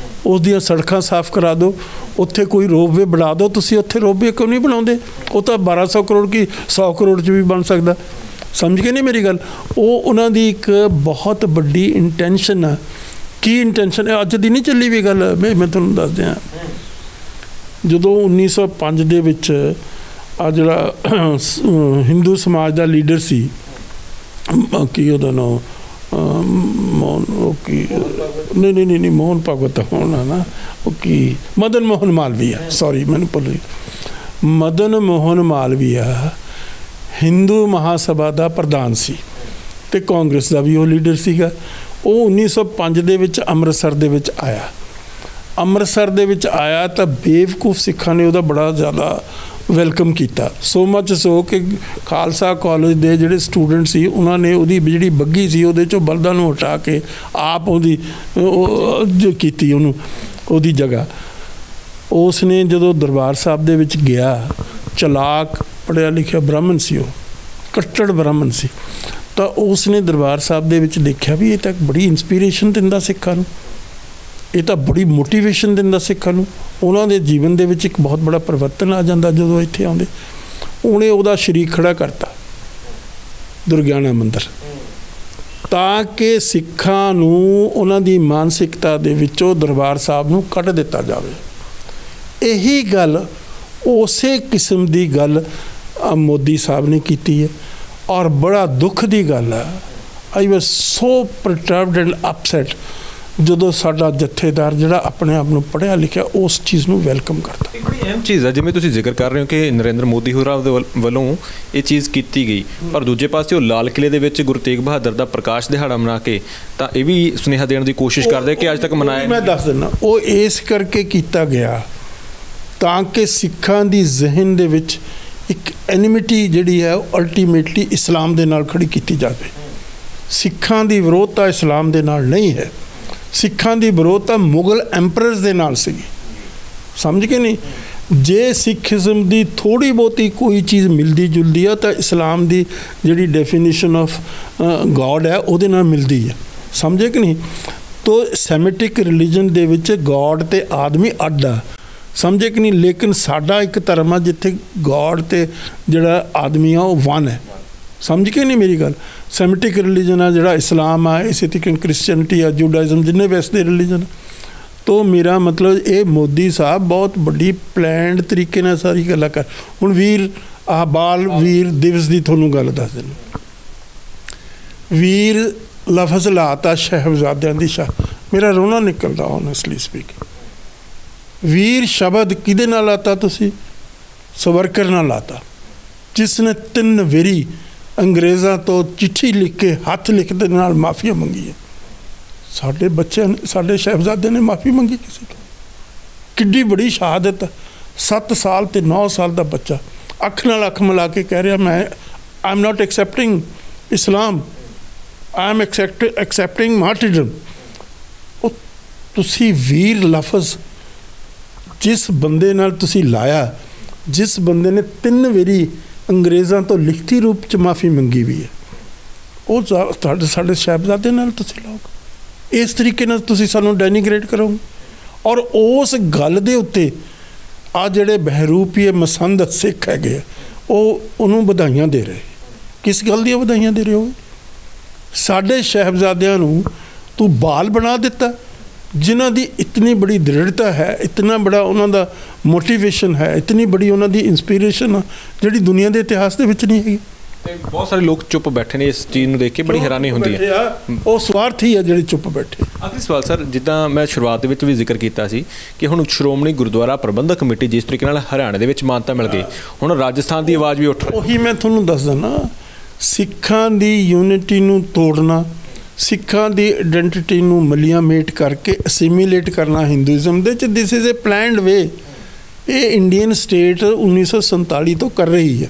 ਉਸ ਦੀਆਂ ਸੜਕਾਂ ਸਾਫ਼ ਕਰਾ ਦਿਓ, ਉੱਥੇ ਕੋਈ ਰੋਪਵੇ ਬਣਾ ਦਿਓ। ਤੁਸੀਂ ਉੱਥੇ ਰੋਪਵੇ ਕਿਉਂ ਨਹੀਂ ਬਣਾਉਂਦੇ? ਉਹ ਤਾਂ 1200 ਕਰੋੜ ਕੀ 100 ਕਰੋੜ 'ਚ ਵੀ ਬਣ ਸਕਦਾ। ਸਮਝ ਕੇ ਨਹੀਂ ਮੇਰੀ ਗੱਲ? ਉਹ ਉਹਨਾਂ ਦੀ ਇੱਕ ਬਹੁਤ ਵੱਡੀ ਇੰਟੈਂਸ਼ਨ ਆ। ਕੀ ਇੰਟੈਂਸ਼ਨ ਹੈ? ਅੱਜ ਦੀ ਨਹੀਂ ਚੱਲੀ ਵੀ ਗੱਲ, ਮੈਂ ਤੁਹਾਨੂੰ ਦੱਸ ਦਿਆਂ। ਜਦੋਂ 1905 ਦੇ ਵਿੱਚ ਆ ਜਿਹੜਾ ਹਿੰਦੂ ਸਮਾਜ ਦਾ ਲੀਡਰ ਸੀ, ਕੀ ਉਹਦਾ ਨਾਮ, ਮੋਹਨ, ਉਹ ਕੀ, ਨਹੀਂ ਮੋਹਨ ਭਗਵਤ ਹੋਣਾ ਨਾ, ਉਹ ਕੀ, ਮਦਨ ਮੋਹਨ ਮਾਲਵੀਆ, ਸੌਰੀ ਮੈਨੂੰ ਭੁੱਲ ਗਈ। ਮਦਨ ਮੋਹਨ ਮਾਲਵੀਆ ਹਿੰਦੂ ਮਹਾਸਭਾ ਦਾ ਪ੍ਰਧਾਨ ਸੀ ਤੇ ਕਾਂਗਰਸ ਦਾ ਵੀ ਉਹ ਲੀਡਰ ਸੀਗਾ। ਉਹ 1905 ਦੇ ਵਿੱਚ ਅੰਮ੍ਰਿਤਸਰ ਦੇ ਵਿੱਚ ਆਇਆ। ਅੰਮ੍ਰਿਤਸਰ ਦੇ ਵਿੱਚ ਆਇਆ ਤਾਂ ਬੇਵਕੂਫ ਸਿੱਖਾਂ ਨੇ ਉਹਦਾ ਬੜਾ ਜ਼ਿਆਦਾ ਵੈਲਕਮ ਕੀਤਾ। ਸੋ ਮੱਚ ਸੋ ਕਿ ਖਾਲਸਾ ਕਾਲਜ ਦੇ ਜਿਹੜੇ ਸਟੂਡੈਂਟ ਸੀ, ਉਹਨਾਂ ਨੇ ਉਹਦੀ ਜਿਹੜੀ ਬੱਗੀ ਸੀ ਉਹਦੇ 'ਚੋਂ ਬਲਦਾਂ ਨੂੰ ਹਟਾ ਕੇ ਆਪ ਉਹਦੀ ਜੋ ਕੀਤੀ, ਉਹਨੂੰ ਉਹਦੀ ਜਗ੍ਹਾ। ਉਸ ਨੇ ਜਦੋਂ ਦਰਬਾਰ ਸਾਹਿਬ ਦੇ ਵਿੱਚ ਗਿਆ, ਚਲਾਕ ਪੜ੍ਹਿਆ ਲਿਖਿਆ ਬ੍ਰਾਹਮਣ ਸੀ, ਉਹ ਕੱਟੜ ਬ੍ਰਾਹਮਣ ਸੀ, ਤਾਂ ਉਸ ਨੇ ਦਰਬਾਰ ਸਾਹਿਬ ਦੇ ਵਿੱਚ ਦੇਖਿਆ ਵੀ ਇਹ ਤਾਂ ਬੜੀ ਇੰਸਪੀਰੇਸ਼ਨ ਦਿੰਦਾ ਸਿੱਖਾਂ ਨੂੰ, ਇਹ ਤਾਂ ਬੜੀ ਮੋਟੀਵੇਸ਼ਨ ਦਿੰਦਾ ਸਿੱਖਾਂ ਨੂੰ। ਉਹਨਾਂ ਦੇ ਜੀਵਨ ਦੇ ਵਿੱਚ ਇੱਕ ਬਹੁਤ ਬੜਾ ਪਰਿਵਰਤਨ ਆ ਜਾਂਦਾ ਜਦੋਂ ਇੱਥੇ ਆਉਂਦੇ। ਉਹਨੇ ਉਹਦਾ ਸ਼ਰੀਕ ਖੜਾ ਕਰਤਾ ਦੁਰਗਿਆਣਾ ਮੰਦਿਰ, ਤਾਂ ਕਿ ਸਿੱਖਾਂ ਨੂੰ ਉਹਨਾਂ ਦੀ ਮਾਨਸਿਕਤਾ ਦੇ ਵਿੱਚੋਂ ਦਰਬਾਰ ਸਾਹਿਬ ਨੂੰ ਕੱਢ ਦਿੱਤਾ ਜਾਵੇ। ਇਹੀ ਗੱਲ, ਉਸੇ ਕਿਸਮ ਦੀ ਗੱਲ ਮੋਦੀ ਸਾਹਿਬ ਨੇ ਕੀਤੀ ਹੈ, ਔਰ ਬੜਾ ਦੁੱਖ ਦੀ ਗੱਲ ਹੈ। ਆਈ ਵਾਸ ਸੋ ਪਰਟਰਬਡ ਐਂਡ ਅਪਸੈਟ ਜਦੋਂ ਸਾਡਾ ਜਥੇਦਾਰ ਜਿਹੜਾ ਆਪਣੇ ਆਪ ਨੂੰ ਪੜ੍ਹਿਆ ਲਿਖਿਆ ਉਸ ਚੀਜ਼ ਨੂੰ ਵੈਲਕਮ ਕਰਦਾ। ਇੱਕ ਬੜੀ ਅਹਿਮ ਚੀਜ਼ ਹੈ, ਜਿਵੇਂ ਤੁਸੀਂ ਜ਼ਿਕਰ ਕਰ ਰਹੇ ਹੋ ਕਿ ਨਰਿੰਦਰ ਮੋਦੀ ਹੋਰਾਂ ਦੇ ਵੱਲੋਂ ਇਹ ਚੀਜ਼ ਕੀਤੀ ਗਈ, ਪਰ ਦੂਜੇ ਪਾਸੇ ਉਹ ਲਾਲ ਕਿਲੇ ਦੇ ਵਿੱਚ ਗੁਰੂ ਤੇਗ ਬਹਾਦਰ ਦਾ ਪ੍ਰਕਾਸ਼ ਦਿਹਾੜਾ ਮਨਾ ਕੇ ਤਾਂ ਇਹ ਵੀ ਸੁਨੇਹਾ ਦੇਣ ਦੀ ਕੋਸ਼ਿਸ਼ ਕਰਦੇ ਕਿ ਅੱਜ ਤੱਕ ਮਨਾਇਆ। ਮੈਂ ਦੱਸ ਦਿੰਦਾ, ਉਹ ਇਸ ਕਰਕੇ ਕੀਤਾ ਗਿਆ ਤਾਂ ਕਿ ਸਿੱਖਾਂ ਦੀ ਜ਼ਿਹਨ ਦੇ ਵਿੱਚ ਇੱਕ ਐਨਿਮਿਟੀ ਜਿਹੜੀ ਹੈ ਉਹ ਅਲਟੀਮੇਟਲੀ ਇਸਲਾਮ ਦੇ ਨਾਲ ਖੜੀ ਕੀਤੀ ਜਾਵੇ। ਸਿੱਖਾਂ ਦੀ ਵਿਰੋਧਤਾ ਇਸਲਾਮ ਦੇ ਨਾਲ ਨਹੀਂ ਹੈ, ਸਿੱਖਾਂ ਦੀ ਵਿਰੋਧਤਾ ਮੁਗਲ ਐਂਪਰਰਸ ਦੇ ਨਾਲ ਸੀਗੀ। ਸਮਝ ਕੇ ਨਹੀਂ? ਜੇ ਸਿੱਖੀਜ਼ਮ ਦੀ ਥੋੜ੍ਹੀ ਬਹੁਤੀ ਕੋਈ ਚੀਜ਼ ਮਿਲਦੀ ਜੁਲਦੀ ਆ ਤਾਂ ਇਸਲਾਮ ਦੀ ਜਿਹੜੀ ਡੈਫੀਨੇਸ਼ਨ ਆਫ ਗੋਡ ਹੈ ਉਹਦੇ ਨਾਲ ਮਿਲਦੀ ਹੈ। ਸਮਝੇ ਕਿ ਨਹੀਂ? ਤੋ ਸੈਮਿਟਿਕ ਰਿਲੀਜਨ ਦੇ ਵਿੱਚ ਗੋਡ ਤੇ ਆਦਮੀ ਅੱਡ ਆ, ਸਮਝੇ ਕਿ ਨਹੀਂ? ਲੇਕਿਨ ਸਾਡਾ ਇੱਕ ਧਰਮ ਆ ਜਿੱਥੇ ਗੋਡ ਤੇ ਜਿਹੜਾ ਆਦਮੀ ਆ ਉਹ ਵਨ ਹੈ। ਸਮਝ ਕੇ ਨਹੀਂ ਮੇਰੀ ਗੱਲ? ਸੈਮਿਟਿਕ ਰਿਲੀਜਨ ਆ ਜਿਹੜਾ ਇਸਲਾਮ ਆ, ਇਸੇ ਤਰੀਕੇ ਕ੍ਰਿਸਚੈਨਿਟੀ ਆ, ਜੂਡਾਇਜ਼ਮ, ਜਿੰਨੇ ਵੈਸਟ ਦੇ ਰਿਲੀਜਨ। ਤੋ ਮੇਰਾ ਮਤਲਬ ਇਹ ਮੋਦੀ ਸਾਹਿਬ ਬਹੁਤ ਵੱਡੀ ਪਲੈਨਡ ਤਰੀਕੇ ਨਾਲ ਸਾਰੀ ਗੱਲਾਂ ਕਰ। ਹੁਣ ਵੀਰ ਬਾਲ ਵੀਰ ਦਿਵਸ ਦੀ ਤੁਹਾਨੂੰ ਗੱਲ ਦੱਸ ਦਿੰਦਾ। ਵੀਰ ਲਫ਼ਜ਼ ਲਾਤਾ ਸਾਹਿਬਜ਼ਾਦਿਆਂ ਦੀ ਸ਼ਾਹ, ਮੇਰਾ ਰੋਣਾ ਨਿਕਲਦਾ ਓਨੈਸਟਲੀ ਸਪੀਕਿੰਗ। ਵੀਰ ਸ਼ਬਦ ਕਿਹਦੇ ਨਾਲ ਲਾਤਾ ਤੁਸੀਂ? ਸਵਰਕਰ ਨਾਲ ਲਾਤਾ, ਜਿਸ ਨੇ 3 ਵਾਰੀ ਅੰਗਰੇਜ਼ਾਂ ਤੋਂ ਚਿੱਠੀ ਲਿਖ ਕੇ ਹੱਥ ਲਿਖ ਦੇ ਨਾਲ ਮਾਫੀ ਮੰਗੀ ਹੈ। ਸਾਡੇ ਬੱਚਿਆਂ ਨੇ, ਸਾਡੇ ਸਾਹਿਬਜ਼ਾਦੇ ਨੇ ਮਾਫੀ ਮੰਗੀ ਕਿਸੇ ਤੋਂ? ਕਿੱਡੀ ਬੜੀ ਸ਼ਹਾਦਤ। 7 ਸਾਲ ਤੇ 9 ਸਾਲ ਦਾ ਬੱਚਾ ਅੱਖ ਨਾਲ ਅੱਖ ਮਿਲਾ ਕੇ ਕਹਿ ਰਿਹਾ ਮੈਂ I am not accepting Islam. I am accepting martyrdom. ਉਹ ਤੁਸੀਂ ਵੀਰ ਲਫ਼ਜ਼ ਜਿਸ ਬੰਦੇ ਨਾਲ ਤੁਸੀਂ ਲਾਇਆ, ਜਿਸ ਬੰਦੇ ਨੇ 3 ਵਾਰੀ ਅੰਗਰੇਜ਼ਾਂ ਤੋਂ ਲਿਖਤੀ ਰੂਪ 'ਚ ਮਾਫੀ ਮੰਗੀ ਵੀ ਹੈ, ਉਹ ਸਾਡੇ ਸਾਹਿਬਜ਼ਾਦੇ ਨਾਲ ਤੁਸੀਂ ਲਾਓਗੇ। ਇਸ ਤਰੀਕੇ ਨਾਲ ਤੁਸੀਂ ਸਾਨੂੰ ਡੈਨੀਗ੍ਰੇਟ ਕਰੋਗੇ। ਔਰ ਉਸ ਗੱਲ ਦੇ ਉੱਤੇ ਆ ਜਿਹੜੇ ਬਹਿਰੂਪੀਏ ਮਸੰਦ ਸਿੱਖ ਹੈਗੇ ਉਹ ਉਹਨੂੰ ਵਧਾਈਆਂ ਦੇ ਰਹੇ। ਕਿਸ ਗੱਲ ਦੀਆਂ ਵਧਾਈਆਂ ਦੇ ਰਹੇ ਹੋ? ਸਾਡੇ ਸਾਹਿਬਜ਼ਾਦਿਆਂ ਨੂੰ ਤੂੰ ਬਾਲ ਬਣਾ ਦਿੱਤਾ, ਜਿਨ੍ਹਾਂ ਦੀ ਇਤਨੀ ਬੜੀ ਦ੍ਰਿੜਤਾ ਹੈ, ਇਤਨਾ ਬੜਾ ਉਹਨਾਂ ਦਾ ਮੋਟੀਵੇਸ਼ਨ ਹੈ, ਇਤਨੀ ਬੜੀ ਉਹਨਾਂ ਦੀ ਇੰਸਪੀਰੇਸ਼ਨ ਜਿਹੜੀ ਦੁਨੀਆ ਦੇ ਇਤਿਹਾਸ ਦੇ ਵਿੱਚ ਨਹੀਂ ਹੈਗੀ। ਬਹੁਤ ਸਾਰੇ ਲੋਕ ਚੁੱਪ ਬੈਠੇ ਨੇ, ਇਸ ਚੀਜ਼ ਨੂੰ ਦੇਖ ਕੇ ਬੜੀ ਹੈਰਾਨੀ ਹੁੰਦੀ ਹੈ। ਉਹ ਸਵਾਰਥੀ ਹੈ ਜਿਹੜੇ ਚੁੱਪ ਬੈਠੇ। ਆਖਰੀ ਸਵਾਲ ਸਰ, ਜਿੱਦਾਂ ਮੈਂ ਸ਼ੁਰੂਆਤ ਦੇ ਵਿੱਚ ਵੀ ਜ਼ਿਕਰ ਕੀਤਾ ਸੀ ਕਿ ਹੁਣ ਸ਼੍ਰੋਮਣੀ ਗੁਰਦੁਆਰਾ ਪ੍ਰਬੰਧਕ ਕਮੇਟੀ ਜਿਸ ਤਰੀਕੇ ਨਾਲ ਹਰਿਆਣੇ ਦੇ ਵਿੱਚ ਮਾਨਤਾ ਮਿਲ ਗਈ, ਹੁਣ ਰਾਜਸਥਾਨ ਦੀ ਆਵਾਜ਼ ਵੀ ਉੱਠ ਰਹੀ। ਉਹੀ ਮੈਂ ਤੁਹਾਨੂੰ ਦੱਸਦਾ ਨਾ, ਸਿੱਖਾਂ ਦੀ ਯੂਨਿਟੀ ਨੂੰ ਤੋੜਨਾ, ਸਿੱਖਾਂ ਦੀ ਆਇਡੈਂਟੀਟੀ ਨੂੰ ਮਲੀਆਮੇਟ ਕਰਕੇ ਅਸੀਮੀਲੇਟ ਕਰਨਾ ਹਿੰਦੂਇਜ਼ਮ ਦੇ 'ਚ, ਦਿਸ ਇਜ਼ ਏ ਪਲੈਨਡ ਵੇ। ਇਹ ਇੰਡੀਅਨ ਸਟੇਟ 1947 ਤੋਂ ਕਰ ਰਹੀ ਹੈ।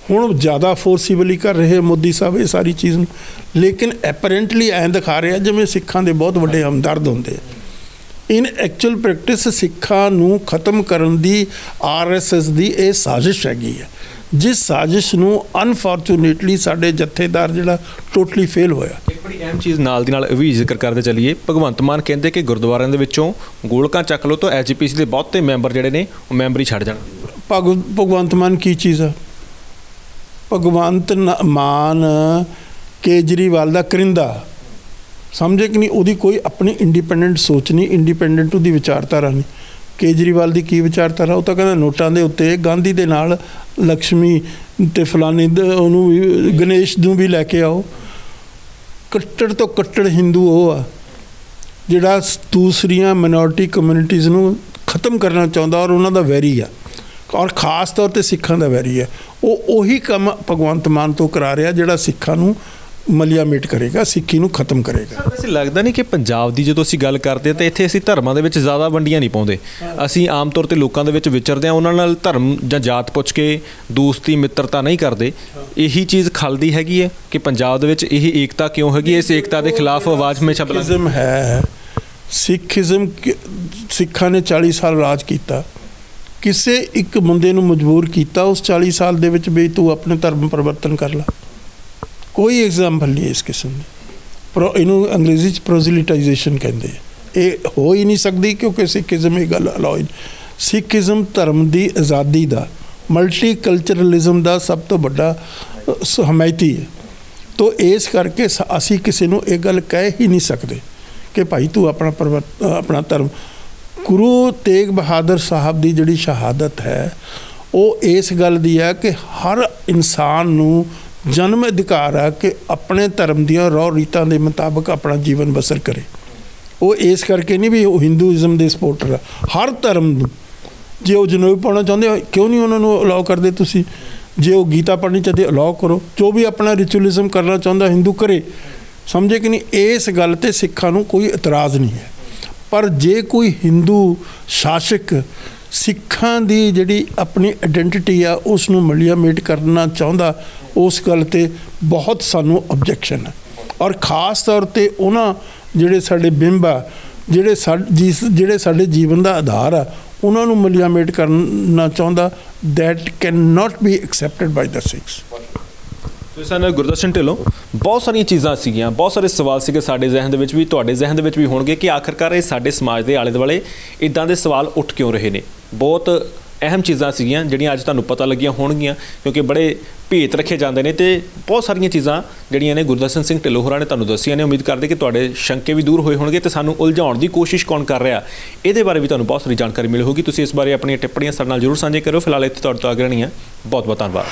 ਹੁਣ ਜ਼ਿਆਦਾ ਫੋਰਸੀਬਲੀ ਕਰ ਰਹੇ ਮੋਦੀ ਸਾਹਿਬ ਇਹ ਸਾਰੀ ਚੀਜ਼ ਨੂੰ, ਲੇਕਿਨ ਐਪਰੈਂਟਲੀ ਐਂ ਦਿਖਾ ਰਿਹਾ ਜਿਵੇਂ ਸਿੱਖਾਂ ਦੇ ਬਹੁਤ ਵੱਡੇ ਹਮਦਰਦ ਹੁੰਦੇ। ਇਨ ਐਕਚੁਅਲ ਪ੍ਰੈਕਟਿਸ ਸਿੱਖਾਂ ਨੂੰ ਖਤਮ ਕਰਨ ਦੀ RSS ਦੀ ਇਹ ਸਾਜ਼ਿਸ਼ ਹੈਗੀ ਹੈ, ਜਿਸ ਸਾਜ਼ਿਸ਼ ਨੂੰ ਅਨਫੋਰਚੂਨੇਟਲੀ ਸਾਡੇ ਜਥੇਦਾਰ ਜਿਹੜਾ ਟੋਟਲੀ ਫੇਲ ਹੋਇਆ। ਇੱਕ ਬੜੀ ਅਹਿਮ ਚੀਜ਼ ਨਾਲ ਦੀ ਨਾਲ ਇਹ ਵੀ ਜ਼ਿਕਰ ਕਰਦੇ ਚੱਲੀਏ, ਭਗਵੰਤ ਮਾਨ ਕਹਿੰਦੇ ਕਿ ਗੁਰਦੁਆਰਿਆਂ ਦੇ ਵਿੱਚੋਂ ਗੋਲਕਾਂ ਚੱਕ ਲਓ ਤਾਂ HPC ਦੇ ਬਹੁਤੇ ਮੈਂਬਰ ਜਿਹੜੇ ਨੇ ਉਹ ਮੈਂਬਰੀ ਛੱਡ ਜਾਣ। ਭਗਵੰਤ ਮਾਨ ਕੀ ਚੀਜ਼ ਆ? ਭਗਵੰਤ ਮਾਨ ਕੇਜਰੀਵਾਲ ਦਾ ਕਰਿੰਦਾ, ਸਮਝੇ ਕਿ ਨਹੀਂ? ਉਹਦੀ ਕੋਈ ਆਪਣੀ ਇੰਡੀਪੈਂਡੈਂਟ ਸੋਚ ਨਹੀਂ, ਇੰਡੀਪੈਂਡੈਂਟ ਉਹਦੀ ਵਿਚਾਰਧਾਰਾ ਨਹੀਂ। ਕੇਜਰੀਵਾਲ ਦੀ ਕੀ ਵਿਚਾਰਧਾਰਾ? ਉਹ ਤਾਂ ਕਹਿੰਦਾ ਨੋਟਾਂ ਦੇ ਉੱਤੇ ਗਾਂਧੀ ਦੇ ਨਾਲ ਲਕਸ਼ਮੀ ਅਤੇ ਫਲਾਨੀ ਉਹਨੂੰ ਵੀ, ਗਣੇਸ਼ ਨੂੰ ਵੀ ਲੈ ਕੇ ਆਓ। ਕੱਟੜ ਤੋਂ ਕੱਟੜ ਹਿੰਦੂ ਉਹ ਆ ਜਿਹੜਾ ਦੂਸਰੀਆਂ ਮਿਨੋਰਟੀ ਕਮਿਊਨਿਟੀਜ਼ ਨੂੰ ਖਤਮ ਕਰਨਾ ਚਾਹੁੰਦਾ ਔਰ ਉਹਨਾਂ ਦਾ ਵੈਰੀ ਆ, ਔਰ ਖ਼ਾਸ ਤੌਰ 'ਤੇ ਸਿੱਖਾਂ ਦਾ ਵੈਰੀ ਹੈ। ਉਹ ਉਹੀ ਕੰਮ ਭਗਵੰਤ ਮਾਨ ਤੋਂ ਕਰਾ ਰਿਹਾ ਜਿਹੜਾ ਸਿੱਖਾਂ ਨੂੰ ਮਲੀਆਮੇਟ ਕਰੇਗਾ, ਸਿੱਖੀ ਨੂੰ ਖਤਮ ਕਰੇਗਾ। ਵੈਸੇ ਲੱਗਦਾ ਨਹੀਂ ਕਿ ਪੰਜਾਬ ਦੀ ਜਦੋਂ ਅਸੀਂ ਗੱਲ ਕਰਦੇ ਹਾਂ ਤਾਂ ਇੱਥੇ ਅਸੀਂ ਧਰਮਾਂ ਦੇ ਵਿੱਚ ਜ਼ਿਆਦਾ ਵੰਡੀਆਂ ਨਹੀਂ ਪਾਉਂਦੇ। ਅਸੀਂ ਆਮ ਤੌਰ 'ਤੇ ਲੋਕਾਂ ਦੇ ਵਿੱਚ ਵਿਚਰਦੇ ਹਾਂ, ਉਹਨਾਂ ਨਾਲ ਧਰਮ ਜਾਂ ਜਾਤ ਪੁੱਛ ਕੇ ਦੋਸਤੀ ਮਿੱਤਰਤਾ ਨਹੀਂ ਕਰਦੇ। ਇਹੀ ਚੀਜ਼ ਖਲਦੀ ਹੈਗੀ ਹੈ ਕਿ ਪੰਜਾਬ ਦੇ ਵਿੱਚ ਇਹ ਏਕਤਾ ਕਿਉਂ ਹੈਗੀ? ਇਸ ਏਕਤਾ ਦੇ ਖਿਲਾਫ ਆਵਾਜ਼ ਹਮੇਸ਼ਾ ਬੁਲੰਦ ਹੈ। ਸਿੱਖਾਂ ਨੇ 40 ਸਾਲ ਰਾਜ ਕੀਤਾ, ਕਿਸੇ ਇੱਕ ਬੰਦੇ ਨੂੰ ਮਜਬੂਰ ਕੀਤਾ ਉਸ 40 ਸਾਲ ਦੇ ਵਿੱਚ ਵੀ ਤੂੰ ਆਪਣੇ ਧਰਮ ਪਰਿਵਰਤਨ ਕਰ ਲਾ। ਕੋਈ ਐਗਜ਼ਾਮਪਲ ਨਹੀਂ ਇਸ ਕਿਸਮ ਦੀ। ਇਹਨੂੰ ਅੰਗਰੇਜ਼ੀ 'ਚ ਪ੍ਰੋਜ਼ਿਲਿਟਾਈਜੇਸ਼ਨ ਕਹਿੰਦੇ। ਇਹ ਹੋ ਹੀ ਨਹੀਂ ਸਕਦੀ ਕਿਉਂਕਿ ਸਿੱਖੀਜ਼ਮ ਇਹ ਗੱਲ ਅਲਾਉ। ਸਿੱਖੀਜ਼ਮ ਧਰਮ ਦੀ ਆਜ਼ਾਦੀ ਦਾ, ਮਲਟੀ ਕਲਚਰਲਿਜ਼ਮ ਦਾ ਸਭ ਤੋਂ ਵੱਡਾ ਹਮਾਇਤੀ ਹੈ। ਤੋ ਇਸ ਕਰਕੇ ਅਸੀਂ ਕਿਸੇ ਨੂੰ ਇਹ ਗੱਲ ਕਹਿ ਹੀ ਨਹੀਂ ਸਕਦੇ ਕਿ ਭਾਈ ਤੂੰ ਆਪਣਾ ਧਰਮ। ਗੁਰੂ ਤੇਗ ਬਹਾਦਰ ਸਾਹਿਬ ਦੀ ਜਿਹੜੀ ਸ਼ਹਾਦਤ ਹੈ ਉਹ ਇਸ ਗੱਲ ਦੀ ਹੈ ਕਿ ਹਰ ਇਨਸਾਨ ਨੂੰ ਜਨਮ ਅਧਿਕਾਰ ਹੈ ਕਿ ਆਪਣੇ ਧਰਮ ਦੀਆਂ ਰਹੁ ਰੀਤਾਂ ਦੇ ਮੁਤਾਬਕ ਆਪਣਾ ਜੀਵਨ ਬਸਰ ਕਰੇ। ਉਹ ਇਸ ਕਰਕੇ ਨਹੀਂ ਵੀ ਉਹ ਹਿੰਦੂਇਜ਼ਮ ਦੇ ਸਪੋਰਟਰ ਆ। ਹਰ ਧਰਮ ਨੂੰ ਜੇ ਉਹ ਜਨੇਊ ਪਾਉਣਾ ਚਾਹੁੰਦੇ ਕਿਉਂ ਨਹੀਂ ਉਹਨਾਂ ਨੂੰ ਅਲਾਉ ਕਰਦੇ ਤੁਸੀਂ? ਜੇ ਉਹ ਗੀਤਾ ਪੜ੍ਹਨੀ ਚਾਹਦੇ ਅਲਾਉ ਕਰੋ। ਜੋ ਵੀ ਆਪਣਾ ਰਿਚੁਅਲਿਜ਼ਮ ਕਰਨਾ ਚਾਹੁੰਦਾ ਹਿੰਦੂ ਕਰੇ, ਸਮਝੇ ਕਿ ਨਹੀਂ? ਇਸ ਗੱਲ 'ਤੇ ਸਿੱਖਾਂ ਨੂੰ ਕੋਈ ਇਤਰਾਜ਼ ਨਹੀਂ ਹੈ। ਪਰ ਜੇ ਕੋਈ ਹਿੰਦੂ ਸ਼ਾਸਕ ਸਿੱਖਾਂ ਦੀ ਜਿਹੜੀ ਆਪਣੀ ਆਇਡੈਂਟੀਟੀ ਆ ਉਸ ਨੂੰ ਮਲੀਆਮੇਟ ਕਰਨਾ ਚਾਹੁੰਦਾ, ਉਸ ਗੱਲ 'ਤੇ ਬਹੁਤ ਸਾਨੂੰ ਓਬਜੈਕਸ਼ਨ ਹੈ। ਔਰ ਖ਼ਾਸ ਤੌਰ 'ਤੇ ਉਹਨਾਂ ਜਿਹੜੇ ਸਾਡੇ ਬਿੰਬ ਆ, ਜਿਹੜੇ ਸਾਡੇ ਜੀਵਨ ਦਾ ਆਧਾਰ ਆ, ਉਹਨਾਂ ਨੂੰ ਮਲੀਆਮੇਟ ਕਰਨਾ ਚਾਹੁੰਦਾ, that can not be accepted by the Sikhs. ਸਨ ਗੁਰਦਰਸ਼ਨ ਢਿੱਲੋਂ, ਬਹੁਤ ਸਾਰੀਆਂ ਚੀਜ਼ਾਂ ਸੀਗੀਆਂ, ਬਹੁਤ ਸਾਰੇ ਸਵਾਲ ਸੀਗੇ ਸਾਡੇ ਜ਼ਿਹਨ ਦੇ ਵਿੱਚ ਵੀ, ਤੁਹਾਡੇ ਜ਼ਿਹਨ ਦੇ ਵਿੱਚ ਵੀ ਹੋਣਗੇ ਕਿ ਆਖਰਕਾਰ ਇਹ ਸਾਡੇ ਸਮਾਜ ਦੇ ਆਲੇ ਦੁਆਲੇ ਇੱਦਾਂ ਦੇ ਸਵਾਲ ਉੱਠ ਕਿਉਂ ਰਹੇ ਨੇ। ਬਹੁਤ ਅਹਿਮ ਚੀਜ਼ਾਂ ਸੀਗੀਆਂ ਜਿਹੜੀਆਂ ਅੱਜ ਤੁਹਾਨੂੰ ਪਤਾ ਲੱਗੀਆਂ ਹੋਣਗੀਆਂ ਕਿਉਂਕਿ ਬੜੇ ਭੇਤ ਰੱਖੇ ਜਾਂਦੇ ਨੇ, ਅਤੇ ਬਹੁਤ ਸਾਰੀਆਂ ਚੀਜ਼ਾਂ ਜਿਹੜੀਆਂ ਨੇ ਗੁਰਦਰਸ਼ਨ ਸਿੰਘ ਢਿੱਲੋਂ ਹੋਰਾਂ ਨੇ ਤੁਹਾਨੂੰ ਦੱਸੀਆਂ ਨੇ। ਉਮੀਦ ਕਰਦੇ ਕਿ ਤੁਹਾਡੇ ਸ਼ੰਕੇ ਵੀ ਦੂਰ ਹੋਏ ਹੋਣਗੇ ਅਤੇ ਸਾਨੂੰ ਉਲਝਾਉਣ ਦੀ ਕੋਸ਼ਿਸ਼ ਕੌਣ ਕਰ ਰਿਹਾ ਇਹਦੇ ਬਾਰੇ ਵੀ ਤੁਹਾਨੂੰ ਬਹੁਤ ਸਾਰੀ ਜਾਣਕਾਰੀ ਮਿਲੀ ਹੋਊਗੀ। ਤੁਸੀਂ ਇਸ ਬਾਰੇ ਆਪਣੀਆਂ ਟਿੱਪਣੀਆਂ ਸਾਡੇ ਨਾਲ ਜ਼ਰੂਰ ਸਾਂਝੇ ਕਰੋ। ਫਿਲਹਾਲ ਇੱਥੇ ਤੁਹਾਡੇ ਤੋਂ ਆਗਿਆ ਨਹੀਂ ਹੈ। ਬਹੁਤ ਬਹੁਤ ਧੰਨਵਾਦ।